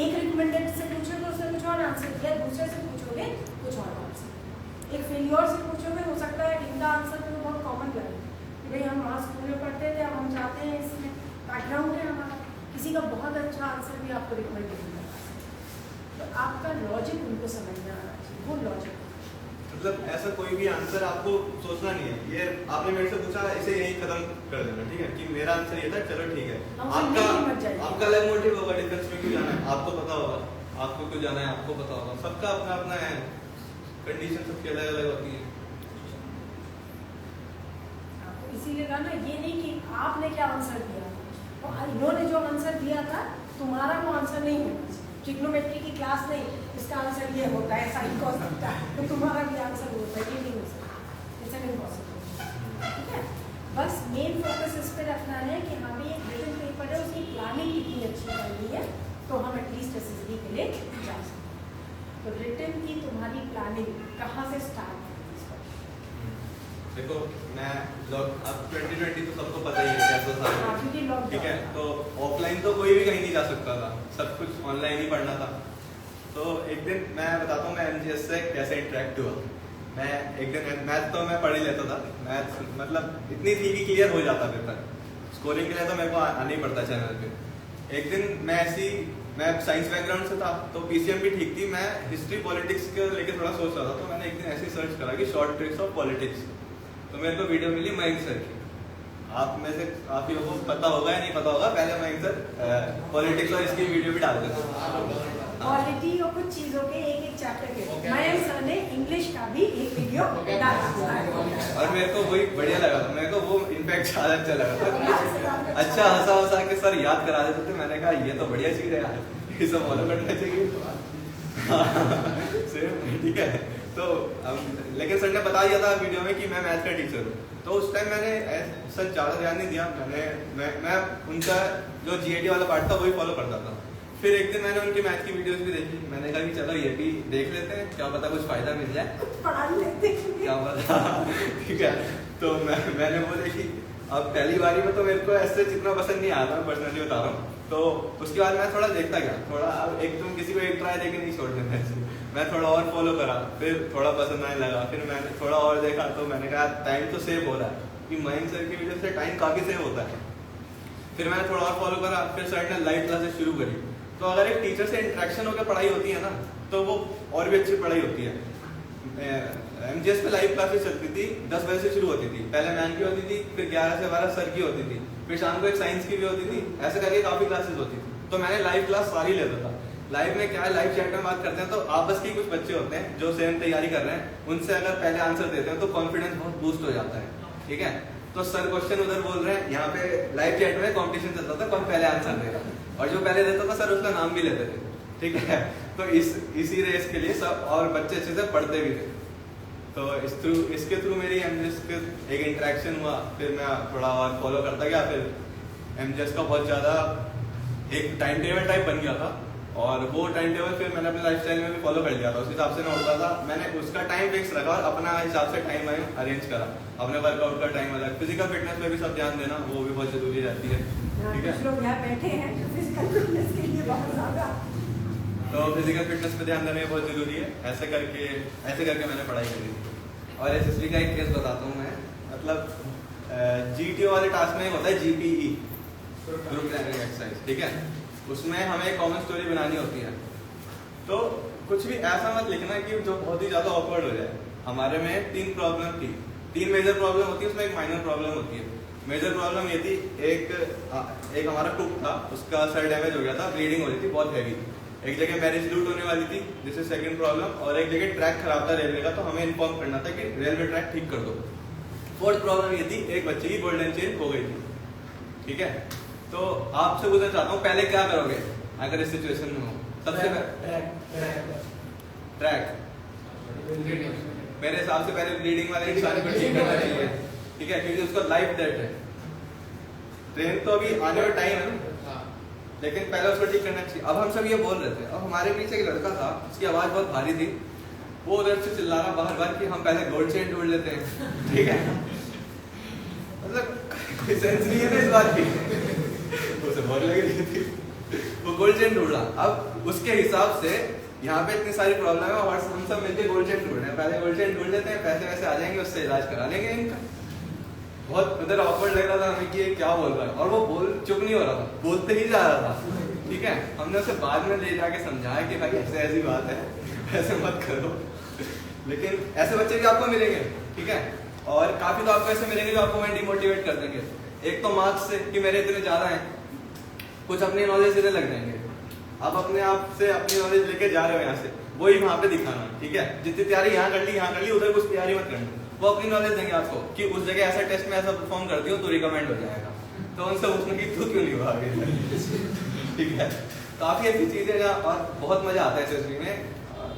Speaker 1: एक रिकमेंडेड से पूछोगे तो उसने कुछ और आंसर दिया, दूसरे से पूछोगे कुछ और आंसर, एक फेलियर से पूछोगे हो सकता है इनका आंसर तो बहुत कॉमन लगे कि भाई हम वहाँ स्कूल में पढ़ते थे, अब हम चाहते हैं इसमें बैकग्राउंड है हमारा, किसी का बहुत अच्छा आंसर भी आपको रिकमेंडेशन करना है, तो आपका लॉजिक उनको समझ में आना चाहिए, वो लॉजिक,
Speaker 2: मतलब ऐसा कोई भी आंसर आपको सोचना नहीं है, ये आपने मेरे से पूछा इसे यही खत्म कर देना, ठीक है, कि मेरा आंसर ये था, चलो ठीक है, आपका अलग मोटिव होगा डिफेंस में क्यों जाना है, आपको पता होगा आपको क्यों जाना है, आपको पता होगा, सबका अपना अपना है, कंडीशन सबकी अलग अलग होती है।
Speaker 1: इसीलिए कहा ना, ये नहीं कि आपने क्या आंसर दिया और इन्होंने जो आंसर दिया था तुम्हारा वो आंसर नहीं होगा, ट्रिग्नोमेट्री की क्लास नहीं, इसका आंसर ये होता है, साइन कॉस होता है, तो तुम्हारा भी आंसर होता है, ये नहीं हो सकता, इट्स एन इम्पॉसिबल, ठीक है। बस मेन फोकस इस पे रखना है कि हाँ भाई एक रिटन पेपर है, उसकी प्लानिंग कितनी अच्छी करनी है, तो हम एटलीस्ट SSB के लिए जा सकते हैं। तो रिटन की तुम्हारी प्लानिंग कहाँ से स्टार्ट है?
Speaker 2: देखो, मैं अब 2020 तो सबको पता ही है कैसा था, ठीक है, तो ऑफलाइन तो कोई भी कहीं नहीं जा सकता था, सब कुछ ऑनलाइन ही पढ़ना था, तो एक दिन मैं बताता हूँ मैं MGS से कैसे इंटरेक्ट हुआ। मैं एक दिन मैथ तो मैं पढ़ ही लेता था, मैथ मतलब इतनी थी कि क्लियर हो जाता पेपर, स्कोरिंग के लिए तो मेरे को आना ही पड़ता चैनल पे। एक दिन मैं साइंस बैकग्राउंड से था, तो PCM भी ठीक थी, मैं हिस्ट्री पॉलिटिक्स के लेके थोड़ा सोच रहा था, तो मैंने एक दिन ऐसे सर्च करा कि शॉर्ट ट्रिक्स ऑफ पॉलिटिक्स, तो मेरे को वीडियो मिली मयंक सर की, आप में से आप ही को पता होगा या नहीं पता होगा, पहले मयंक सर पॉलिटिक्स और इसकी वीडियो भी डालते थे,
Speaker 1: पॉलिटी और कुछ चीजों के एक चैप्टर के मयंक सर ने इंग्लिश का भी एक वीडियो डाला,
Speaker 2: और मेरे को वही बढ़िया लगा था, मेरे को वो इनफैक्ट ज्यादा अच्छा लगा था, अच्छा हंसा के सर याद करा देते थे, मैंने कहा ये तो बढ़िया चीज है यार, इसे फॉलो करना चाहिए, ठीक है। तो लेकिन सर ने बता दिया था वीडियो में कि मैं मैथ का टीचर हूँ, तो उस टाइम मैंने सर ज़्यादा ध्यान नहीं दिया, मैं उनका जो GAT वाला पार्ट था वही फॉलो करता था। फिर एक दिन मैंने उनकी मैथ की वीडियोस भी देखी, मैंने कहा कि चलो ये भी देख लेते हैं, क्या पता कुछ फायदा मिल जाए, क्या पता, ठीक है। तो मैंने वो देखी, अब पहली बारी में तो मेरे को ऐसे जितना पसंद नहीं आया था, पर्सनली बता रहा हूँ, तो उसके बाद मैं थोड़ा देखता गया, थोड़ा एक तुम किसी को एक ट्राई देके नहीं छोड़ देना, मैं थोड़ा और फॉलो करा, फिर थोड़ा पसंद आने लगा, फिर मैंने थोड़ा और देखा, तो मैंने कहा टाइम तो सेव हो रहा है, कि मयंक सर की वीडियो से टाइम काफ़ी सेव होता है। फिर मैंने थोड़ा और फॉलो करा, फिर सर ने लाइव क्लासेस शुरू करी, तो अगर एक टीचर से इंटरेक्शन होकर पढ़ाई होती है ना, तो वो और भी अच्छी पढ़ाई होती है। MGS पे लाइव क्लासेस चलती थी, 10 बजे से शुरू होती थी, पहले मैम की होती थी, फिर 11 से 12 सर की होती थी, फिर शाम को एक साइंस की भी होती थी, ऐसे करके काफ़ी क्लासेस होती थी, तो मैंने लाइव क्लास सारी लेता था। लाइव में क्या है, लाइव चैट में बात करते हैं, तो आपस के कुछ बच्चे होते हैं जो सेम तैयारी कर रहे हैं, उनसे अगर पहले आंसर देते हैं तो कॉन्फिडेंस बहुत बूस्ट हो जाता है, ठीक है। तो सर क्वेश्चन उधर बोल रहे हैं, यहाँ पे लाइव चैट में कॉम्पिटिशन चलता था, कौन पहले आंसर देगा, और जो पहले देता था सर उसका नाम भी लेते थे, ठीक है। तो इसी रेस के लिए सब और बच्चे अच्छे से पढ़ते भी थे। तो इसके थ्रू मेरी MGS के एक इंटरेक्शन हुआ, फिर मैं थोड़ा और फॉलो करता गया, फिर MGS का बहुत ज़्यादा एक टाइम टेबल टाइप बन गया था, और वो टाइम टेबल फिर मैंने अपने लाइफस्टाइल में भी फॉलो कर लिया था, उस हिसाब से मैं उठता था। मैंने उसका टाइम फिक्स रखा और अपना हिसाब से टाइम अरेंज करा, अपने वर्कआउट का टाइम अलग। फिजिकल फिटनेस पे भी सब ध्यान देना, वो भी बहुत जरूरी रहती है, ठीक है।
Speaker 1: कुछ लोग यहाँ बैठे हैं जो फिजिकल फिटनेस के लिए बहुत ज़्यादा,
Speaker 2: तो फिजिकल फिटनेस पे ध्यान देना बहुत जरूरी है। ऐसे करके मैंने पढ़ाई करी थी। और SSB का एक केस बताता हूँ मैं, मतलब GTO वाले टास्क में होता है GPE, ग्रुप ट्रेनिंग एक्सरसाइज, ठीक है। उसमें हमें एक कॉमन स्टोरी बनानी होती है, तो कुछ भी ऐसा मत लिखना कि जो बहुत ही ज़्यादा ऑकवर्ड हो जाए। हमारे में 3 प्रॉब्लम थी, 3 मेजर प्रॉब्लम होती है, उसमें एक माइनर प्रॉब्लम होती है। मेजर प्रॉब्लम ये थी, एक हमारा कुक था, उसका सर डैमेज हो गया था, ब्लीडिंग हो रही थी बहुत हैवी। एक जगह मैरिज लूट होने वाली थी, दिस इज सेकंड प्रॉब्लम। और एक जगह ट्रैक खराब था रेलवे का, तो हमें इन्फॉर्म करना था कि रेलवे ट्रैक ठीक कर दो। फोर्थ प्रॉब्लम ये थी, एक बच्चे की गोल्डन चेन हो गई थी, ठीक है। तो आपसे पूछना चाहता हूँ, पहले क्या करोगे अगर इस सिचुएशन में हो? सबसे ट्रैक मेरे हिसाब से पहले ब्लीडिंग वाले इंसान को ठीक करना चाहिए, ठीक है, क्योंकि उसका लाइफ डेट है। ट्रेन तो अभी आने का टाइम है ना, लेकिन पहले उसको ठीक करना चाहिए। अब हम सब ये बोल रहे थे, अब हमारे पीछे एक लड़का था, उसकी आवाज बहुत भारी थी, वो उधर से चिल्ला रहा बाहर कि हम पहले गोल्ड चेन ढूंढ लेते हैं, ठीक है। मतलब कोई सेंस नहीं है ना इस बात की, उसे बहुत लग रही थी, वो गोल्ड चेन ढूंढ रहा। अब उसके हिसाब से यहाँ पे इतनी सारी प्रॉब्लम है और हम सब मिलकर गोल्ड चेन ढूंढ रहे हैं। पहले गोल्ड चेन ढूंढ लेते हैं, पैसे वैसे आ जाएंगे, उससे इलाज करा लेंगे इनका। बहुत उधर ऑकवर्ड लग रहा था हमें कि ये क्या बोल रहा है, और वो चुप नहीं हो रहा था, बोलते ही जा रहा था, ठीक है। हमने उसे बाद में ले जाके समझाया कि भाई ऐसी बात है, ऐसे मत करो। लेकिन ऐसे बच्चे भी आपको मिलेंगे, ठीक है, और काफी तो आपको ऐसे मिलेंगे जो आपको वहीं डिमोटिवेट कर देंगे। एक तो मार्क्स से कि मेरे इतने ज्यादा हैं, कुछ अपनी नॉलेज देने लग जाएंगे। आप अपने आप से अपनी नॉलेज लेके जा रहे हो यहाँ से, वही वहां पे दिखाना, ठीक है। जितनी तैयारी यहाँ कर ली, उधर कुछ तैयारी मत करना। वो अपनी नॉलेज देंगे आपको कि उस जगह ऐसा टेस्ट में ऐसा परफॉर्म कर दियो तो रिकमेंड हो जाएगा। तो उनसे पूछने की तू क्यों नहीं हुआ आगे, ठीक है। काफी अच्छी चीजें जहाँ, और बहुत मजा आता है SSB में।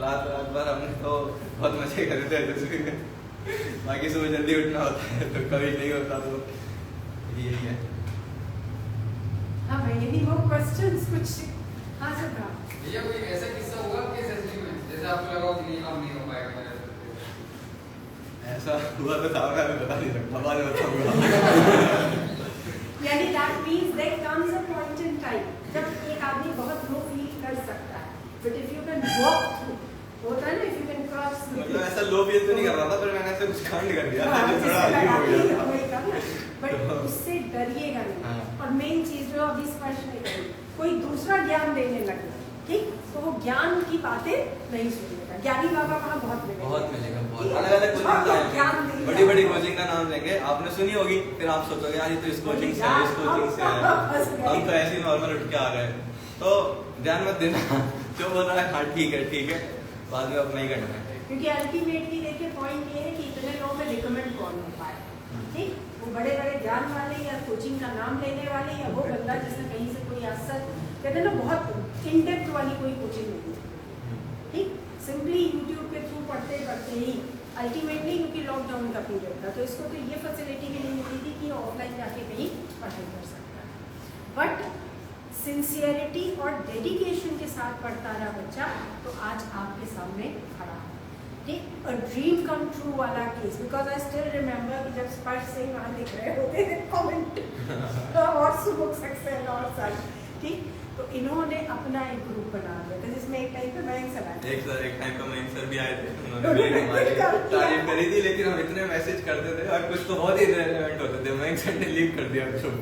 Speaker 2: रात भर हमने तो बहुत मजे करे थे SSB में। बाकी सुबह जल्दी उठना होता है तो कभी नहीं होता, तो यही है।
Speaker 1: हाँ भाई, यदि वो क्वेश्चंस कुछ, हाँ सर हाँ,
Speaker 9: भैया कोई ऐसा किस्सा होगा कि SSB में जैसे आपको लगा कि ये काम नहीं हो पाएगा मेरा?
Speaker 2: ऐसा हुआ तो था, मैं बता नहीं सकता, बाद में बताऊंगा।
Speaker 1: यानी that means there comes a point in time जब एक आदमी बहुत लो फील कर सकता है, but if you can walk through, होता है ना, if you can cross,
Speaker 2: मतलब ऐसा लो फील तो नहीं कर रहा था, पर मैंने ऐसे कुछ कांड कर दिया जो थोड़ा अजीब हो गया था।
Speaker 1: बट उससे डरिएगा नहीं।
Speaker 2: हाँ।
Speaker 1: और मेन चीज जो अभी स्पर्श नहीं करी, कोई दूसरा ज्ञान देने लगना, ठीक, तो वो ज्ञान की बातें नहीं सुनिएगा। ज्ञानी बाबा वहाँ बहुत मिलेगा,
Speaker 2: बहुत अलग-अलग कोचिंग आएंगे, बड़ी कोचिंग का नाम लेंगे, आपने सुनी होगी, फिर आप सोचोगे यार ये तो इस कोचिंग से है, इस कोचिंग से है, हम तो ऐसे ही नॉर्मल उठ के आ गए। तो ध्यान मत देना, जो बोल रहा है हाँ ठीक है, बाद में अब नहीं करना है।
Speaker 1: क्योंकि अल्टीमेटली देखिए पॉइंट ये है कि इतने लोगों में रिकमेंड कौन हो पाए, ठीक, वो बड़े बड़े ज्ञान वाले या कोचिंग का नाम लेने वाले, या वो बंदा जिसने कहीं से कोई असर, कहते हैं ना, बहुत इन डेप्थ वाली कोई कोचिंग नहीं है, ठीक। सिंपली यूट्यूब के थ्रू पढ़ते ही अल्टीमेटली, क्योंकि लॉकडाउन का पीरियड था, तो इसको तो ये फैसिलिटी भी नहीं मिली थी कि ऑफलाइन जाके कहीं पढ़ाई कर सकता है। बट सिंसियरिटी और डेडिकेशन के साथ पढ़ता रहा बच्चा, तो आज आपके सामने खड़ा है, ठीक। अ ड्रीम कम ट्रू वाला case, because I still remember कि जब स्पर्श से वहाँ लिख रहे होते थे कमेंट और सुबह सक्सेस और सच, ठीक, तो इन्होंने अपना एक ग्रुप बना दिया था जिसमें एक टाइम पे मयंक सर आए थे।
Speaker 2: एक टाइम पे मयंक सर भी आए थे, उन्होंने मेरी हमारी तारीफ करी थी, लेकिन हम इतने मैसेज करते थे और कुछ तो बहुत ही इररिलेवेंट होते थे, मयंक सर ने लीव कर दिया ग्रुप।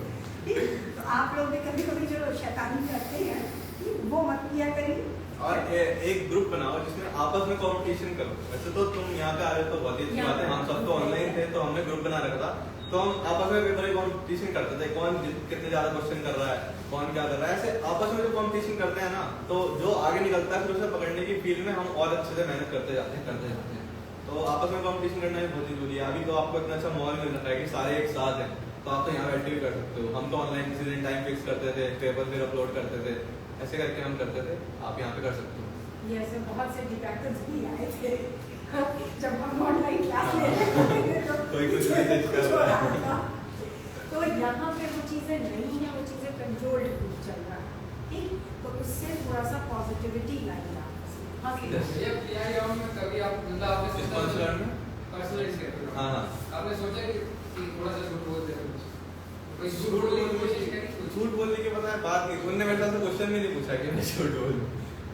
Speaker 1: तो आप लोग भी कभी कभी जो शैतानी करते हैं वो मत किया करिए,
Speaker 2: और एक ग्रुप बनाओ जिसमें आपस में कंपटीशन करो। वैसे तो तुम यहाँ पे आ रहे हो तो बहुत ही अच्छी बात है, हम सब तो ऑनलाइन थे, तो हमने ग्रुप बना रखा था, तो हम आपस में पेपर कंपटीशन करते थे, कौन कितने ज्यादा क्वेश्चन कर रहा है, कौन क्या कर रहा है। ऐसे आपस में जो कंपटीशन करते हैं ना, तो जो आगे निकलता है फिर उसे पकड़ने की फील्ड में हम और अच्छे से मेहनत करते जाते हैं। तो आपस में कंपटीशन करना भी बहुत जरूरी है। अभी तो आपको इतना अच्छा माहौल मिल रहा है कि सारे एक साथ हैं, तो आप तो यहाँ बैठे भी कर सकते हो। हम तो ऑनलाइन किसी दिन टाइम फिक्स करते थे, पेपर फिर अपलोड करते थे, ऐसे करके हम करते थे, आप यहाँ पे कर सकते हो।
Speaker 1: ये ऐसे बहुत से डिफेक्टर्स भी आए थे जब हम ऑनलाइन क्लास ले रहे थे, तो
Speaker 2: कोई कुछ मैसेज कर रहा है,
Speaker 1: तो यहाँ पे वो चीज़ें नहीं है, वो चीज़ें कंट्रोल्ड चल रहा है, ठीक। तो उससे थोड़ा सा पॉजिटिव पॉजिटिविटी लाइए आप। हाँ
Speaker 9: ये पीआई राउंड में कभी आप मतलब आपने
Speaker 2: इस कौन से राउंड में?
Speaker 9: पर्सनलाइज करते हो?
Speaker 2: हाँ हाँ।
Speaker 9: आपने सोचा कि थोड़ा सा झूठ बोल दे कोई झूठ बोलने की कोशिश करी?
Speaker 2: झूठ बोलने की पता है बात नहीं, उनने मेरे से क्वेश्चन भी नहीं पूछा कि मैं झूठ बोलूं।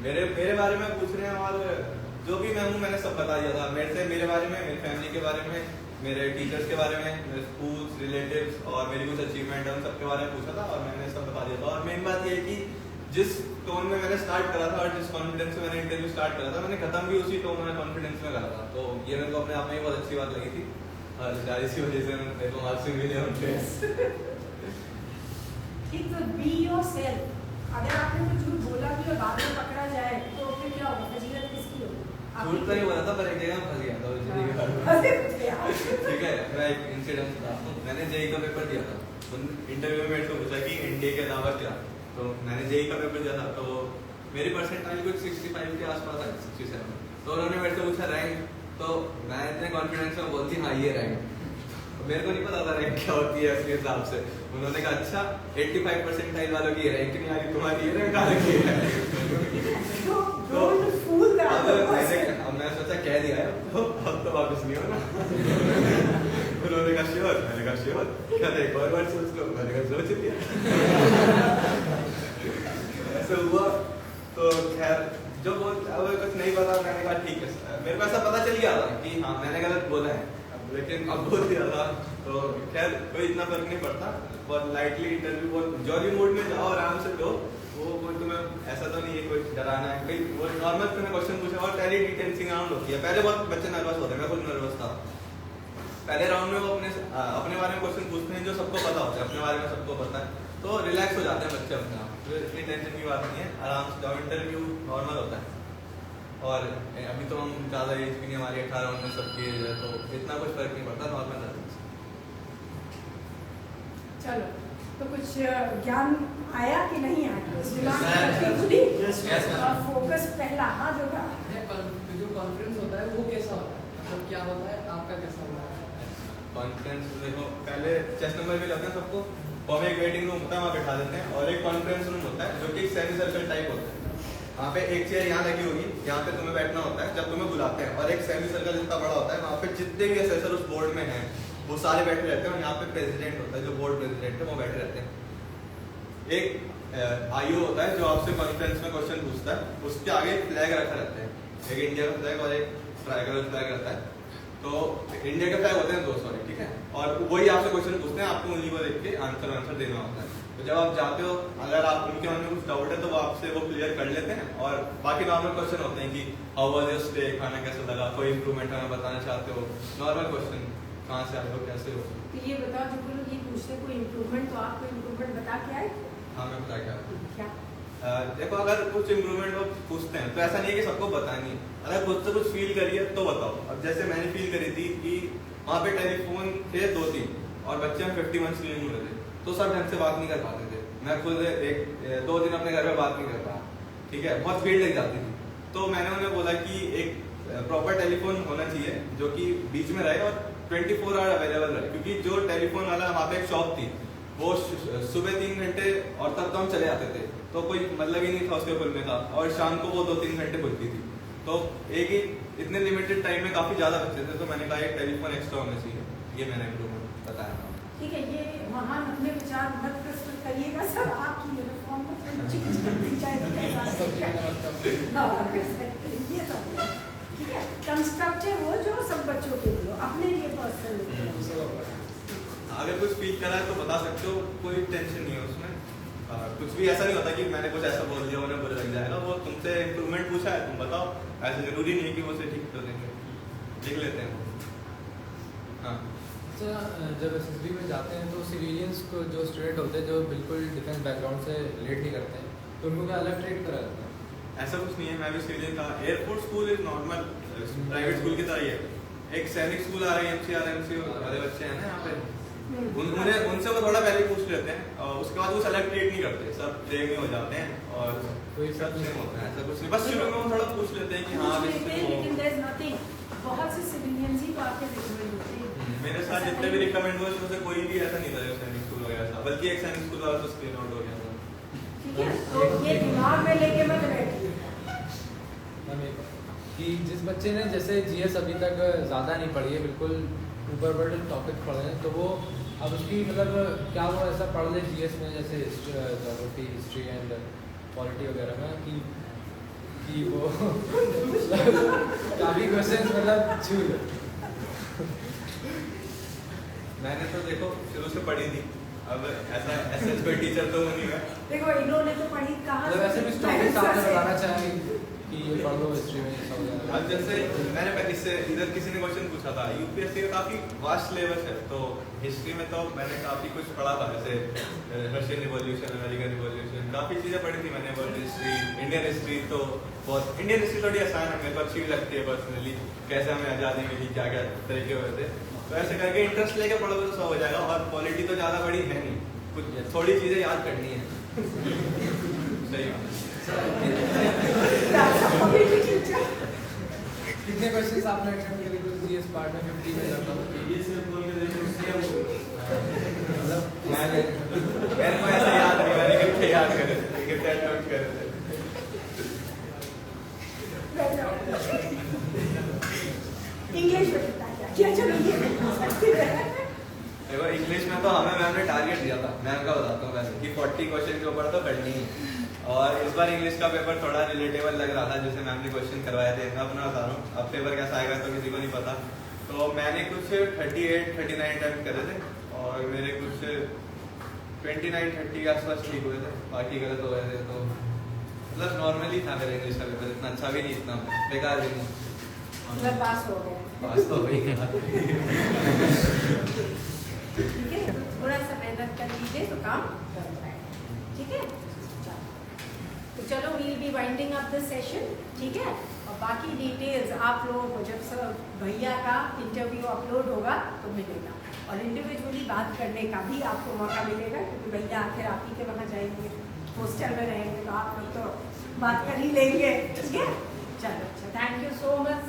Speaker 2: मेरे बारे में पूछ रहे हैं और जो भी मैं हूँ मैंने सब बता दिया था। मेरे बारे में, मेरी फैमिली के बारे में, मेरे टीचर्स के बारे में, मेरे स्कूल्स, रिलेटिव्स और मेरी कुछ अचीवमेंट है उन सबके बारे में पूछा था और मैंने सब बता दिया था। और मेन बात ये है कि जिस टोन में मैंने स्टार्ट करा था और जिस कॉन्फिडेंस में मैंने इंटरव्यू स्टार्ट करा था, मैंने खत्म भी उसी टोन में कॉन्फिडेंस में करा था। तो ये मेरे को अपने आप में ही बहुत अच्छी बात लगी थी और शायद इसी वजह से मेरे को मार्क्स भी मिले उनके।
Speaker 1: ठीक, तो बी योरसेल्फ। अगर आपने कुछ झूठ बोला भी और बाद में पकड़ा जाए तो फिर क्या होगा? फजीलत किसकी होगी?
Speaker 2: झूठ तो नहीं बोला था पर एक जगह फंस गया था उस जगह पर।
Speaker 1: हाँ।
Speaker 2: ठीक है, मैं एक इंसिडेंट बताता हूँ। मैंने जेईई का पेपर दिया था। उन इंटरव्यू में मेरे को पूछा कि एनडीए के अलावा क्या, तो मैंने जेईई का पेपर दिया था। तो मेरी परसेंटाइल कुछ 65 के आसपास आई, 67। तो उन्होंने मेरे से पूछा रैंक, तो मैं इतने कॉन्फिडेंस में बोलती हाँ ये रैंक। तो मेरे को नहीं पता था रैंक क्या होती है उसके हिसाब से। उन्होंने कहा अच्छा 85 परसेंटाइल वालों की रैंक नहीं आ रही, तुम्हारी ये रैंक आ रही है। तो अब मैं सोचा कह दिया है अब तो वापस नहीं होना। उन्होंने कहा श्योर, मैंने कहा श्योर, कहते एक और बार सोच लो, मैंने कहा सोच लिया। ऐसे हुआ। तो खैर जो अब कुछ नहीं पता, मैंने कहा ठीक है। मेरे को ऐसा पता चल गया था कि हाँ मैंने गलत बोला है, लेकिन अब बोल दिया था तो खैर कोई इतना फर्क नहीं पड़ता। बहुत लाइटली इंटरव्यू, बहुत जॉली मूड में जाओ, आराम से दो। वो कोई तुम्हें ऐसा तो नहीं है कोई डराना है, कोई वो नॉर्मल तुम्हें क्वेश्चन पूछा। और पहले डिटेंसिंग राउंड होती है, पहले बहुत बच्चे नर्वस होते हैं, मैं खुद नर्वस था। पहले राउंड में वो अपने बारे में क्वेश्चन पूछते हैं जो सबको पता होता है, अपने बारे में सबको पता है, तो रिलैक्स हो जाते हैं बच्चे अपने आप। तो इतनी टेंशन की बात नहीं है, आराम से जाओ, इंटरव्यू नॉर्मल होता है। और अभी तो हम ज़्यादा एज भी नहीं, हमारी 18 19 सबकी एज है, तो इतना कुछ फर्क नहीं पड़ता, नॉर्मल रहता है।
Speaker 1: चलो, तो कुछ ज्ञान आया कि नहीं आया? फोकस पहला, हाँ जो
Speaker 4: जो कॉन्फ्रेंस होता है वो कैसा होता है, मतलब क्या होता है, आपका कैसा होता है?
Speaker 2: कॉन्फ्रेंस देखो, पहले चेस्ट नंबर भी लगते हैं सबको, और एक वेटिंग रूम होता है, वहाँ बैठा देते हैं। और एक कॉन्फ्रेंस रूम होता है जो कि सेमी सर्कल टाइप होता है। वहाँ पे एक चेयर यहाँ लगी होगी, यहाँ पे तुम्हें बैठना होता है जब तुम्हें बुलाते हैं। और एक सेमी सर्कल जितना बड़ा होता है, वहाँ पे जितने भी असेसर उस बोर्ड में हैं वो सारे बैठे रहते हैं। और यहाँ पे प्रेसिडेंट होता है, जो बोर्ड प्रेसिडेंट है वो बैठे रहते हैं। एक आईओ होता है जो आपसे कॉन्फ्रेंस में क्वेश्चन पूछता है, उसके आगे फ्लैग रखा रहता है, एक इंडिया का फ्लैग और एक ट्राइगल फ्लैग रहता है। तो इंडिया के फ्लैग होते हैं 2, सॉरी, ठीक है। और वही आपसे क्वेश्चन पूछते हैं, आपको उंगली को देख के आंसर देना होता है। तो जब आप जाते हो, अगर आप उनके मन में कुछ डाउट है तो वो आपसे वो क्लियर कर लेते हैं। और बाकी नॉर्मल क्वेश्चन होते हैं कि हाउ वाज योर स्टे, खाना कैसा लगा, कोई इंप्रूवमेंट हमें बताना चाहते हो, नॉर्मल क्वेश्चन, कहाँ से आए हो, कैसे हो।
Speaker 1: तो ये बताओ, जो लोग ये पूछते कोई इम्प्रूवमेंट, तो आप कोई इम्प्रूवमेंट बता के आए?
Speaker 2: हाँ मैं बता क्या
Speaker 1: क्या?
Speaker 2: देखो, अगर कुछ इम्प्रूवमेंट वो पूछते हैं तो ऐसा नहीं है कि सबको बतानी है। अगर खुद से कुछ फील करिए तो बताओ। अब जैसे मैंने फील करी थी कि वहाँ पे टेलीफोन थे 2-3 और बच्चे हम 50 मंथ्स के लिए मिले थे, तो सब ढंग से बात नहीं कर पाते थे। मैं खुद 1-2 दिन अपने घर में बात नहीं कर पाया, ठीक है, बहुत भीड़ लग जाती थी। तो मैंने उन्हें बोला कि एक प्रॉपर टेलीफोन होना चाहिए जो कि बीच में रहे और 24 आवर अवेलेबल रहे। क्योंकि जो टेलीफोन वाला वहाँ पे एक शॉप थी, वो सुबह 3 घंटे और तब तो हम चले जाते थे, तो कोई मतलब ही नहीं था उसके खुलने का। और शाम को वो 2-3 घंटे खुलती थी, तो एक ही इतने लिमिटेड टाइम में काफ़ी ज़्यादा बच्चे थे। तो मैंने कहा एक टेलीफोन एक्स्ट्रा होना चाहिए, ये मैंने इम्प्रूवमेंट बताया।
Speaker 1: ठीक है, ये महान अपने विचार मत प्रस्तुत करिएगा सर, आपकी यूनिफॉर्म में चेंज कर दी जाएगी। ये सब ठीक है, कंस्ट्रक्टिव हो जो सब बच्चों के लिए, अपने लिए पर्सनल।
Speaker 2: अगर कुछ फील करा है तो बता सकते हो, कोई टेंशन नहीं है उसमें। कुछ भी ऐसा नहीं होता कि मैंने कुछ ऐसा बोल दिया उन्हें बुरा लग जाएगा। वो तुमसे इम्प्रूवमेंट पूछा है, तुम बताओ। ऐसा जरूरी नहीं है कि वो उसे ठीक कर देंगे, लिख लेते हैं। हाँ,
Speaker 6: जब एसएसबी में जाते हैं तो सिविलियंस को जो स्टूडेंट होते हैं जो बिल्कुल डिफेंस बैकग्राउंड से रिलेट नहीं करते हैं, तो उनको क्या अलग ट्रीट करा जाता है?
Speaker 2: ऐसा कुछ नहीं है, मैं भी सिविलियन था। Air force school is normal private school की तरह ही है। एक सैनिक स्कूल आ रहा है, MCR वाले बच्चे हैं ना यहाँ पे, उनसे वो थोड़ा पहले पूछ लेते हैं और उसके बाद वो अलग ट्रीट नहीं करते, सब सेम ही हो जाते हैं और
Speaker 6: कोई
Speaker 2: सब सेम होता है। ऐसा कुछ नहीं, बस शुरू में वो थोड़ा पूछ लेते हैं कि हाँ
Speaker 1: लेकिन देयर इज नथिंग, बहुत से सिविलियंस ही आपके रिकमेंड होते हैं।
Speaker 2: मेरे साथ जितने भी रिकमेंड हुए उसमें से कोई भी ऐसा नहीं था जो सैनिक स्कूल वगैरह था, बल्कि एक सैनिक स्कूल वाला तो स्क्रीन आउट हो गया था।
Speaker 1: ठीक है, तो ये दिमाग में लेके मत बैठिए।
Speaker 6: कि जिस बच्चे ने जैसे जीएस अभी तक ज़्यादा नहीं पढ़ी है, बिल्कुल ऊपर बड़े टॉपिक पढ़े हैं, तो वो अब उसकी मतलब क्या वो ऐसा पढ़ ले जीएस में जैसे ज्योग्राफी, हिस्ट्री एंड पॉलिटी वगैरह में कि वो काफ़ी क्वेश्चन मतलब छू ले।
Speaker 2: मैंने तो देखो शुरू से पढ़ी थी, अब ऐसा कोई टीचर तो नहीं है।
Speaker 1: देखो इन्होंने तो पढ़ी कहाँ
Speaker 6: मतलब ऐसे भी टॉपिक आपने बताना चाहेंगे कि ये पढ़ लो हिस्ट्री में सब वगैरह।
Speaker 2: अब जैसे मैंने इससे इधर किसी ने क्वेश्चन पूछा था, यूपीएससी का काफ़ी वास्ट सिलेबस है, तो हिस्ट्री में तो मैंने काफ़ी कुछ पढ़ा था, जैसे रशियन रिवॉल्यूशन, अमेरिकन रिवॉल्यूशन, काफ़ी चीज़ें पढ़ी थी मैंने। वर्ल्ड हिस्ट्री, इंडियन हिस्ट्री तो बहुत, इंडियन हिस्ट्री थोड़ी आसान है, मेरे को अच्छी भी लगती है पर्सनली, कैसे हमें आज़ादी मिली, क्या क्या तरीके हुए थे, तो ऐसे करके इंटरेस्ट लेके पढ़ोगे तो सब हो जाएगा। और पॉलिटी तो ज़्यादा बड़ी है नहीं, कुछ थोड़ी चीज़ें याद करनी है। सही
Speaker 6: कितने क्वेश्चंस आपने अटेम्प्ट किए कुछ जीएस पार्ट में? 50 में लगभग। मतलब
Speaker 2: मेरे को ऐसे याद नहीं, मैंने कितने याद करे थे, कितने अटेम्प्ट करे थे।
Speaker 1: इंग्लिश में क्या चलो
Speaker 2: देखो इंग्लिश में तो हमें मैम ने टारगेट दिया था, मैम का बताता हूँ वैसे, कि 40 क्वेश्चन के ऊपर तो करनी ही। और इस बार इंग्लिश का पेपर थोड़ा रिलेटेबल लग रहा था, जैसे मैम ने क्वेश्चन करवाए थे। मैं अपना बता रहा हूँ, अब पेपर कैसा आएगा तो किसी को नहीं पता। तो मैंने कुछ 38-39 अटेम्प्ट करे थे, और मेरे कुछ 29-30 के आसपास ठीक हुए थे, बाकी गलत हो गए थे। तो मतलब नॉर्मली था मेरा इंग्लिश का पेपर, इतना अच्छा भी नहीं, इतना बेकार भी नहीं,
Speaker 1: मतलब पास हो गए।
Speaker 2: पास तो हो ही गया।
Speaker 1: ठीक है, थोड़ा सा मेहनत कर लीजिए तो काम कर पाएगा। ठीक है, तो चलो we'll be winding up this session. ठीक है, और बाकी डिटेल्स आप लोगों को जब सब भैया का इंटरव्यू अपलोड होगा तो मिलेगा, और इंडिविजुअली बात करने का भी आपको मौका मिलेगा, क्योंकि भैया आखिर आप ही के वहाँ जाएंगे, हॉस्टल में रहेंगे, तो आप लोग तो बात कर ही लेंगे। ठीक है, चलो, थैंक यू सो मच।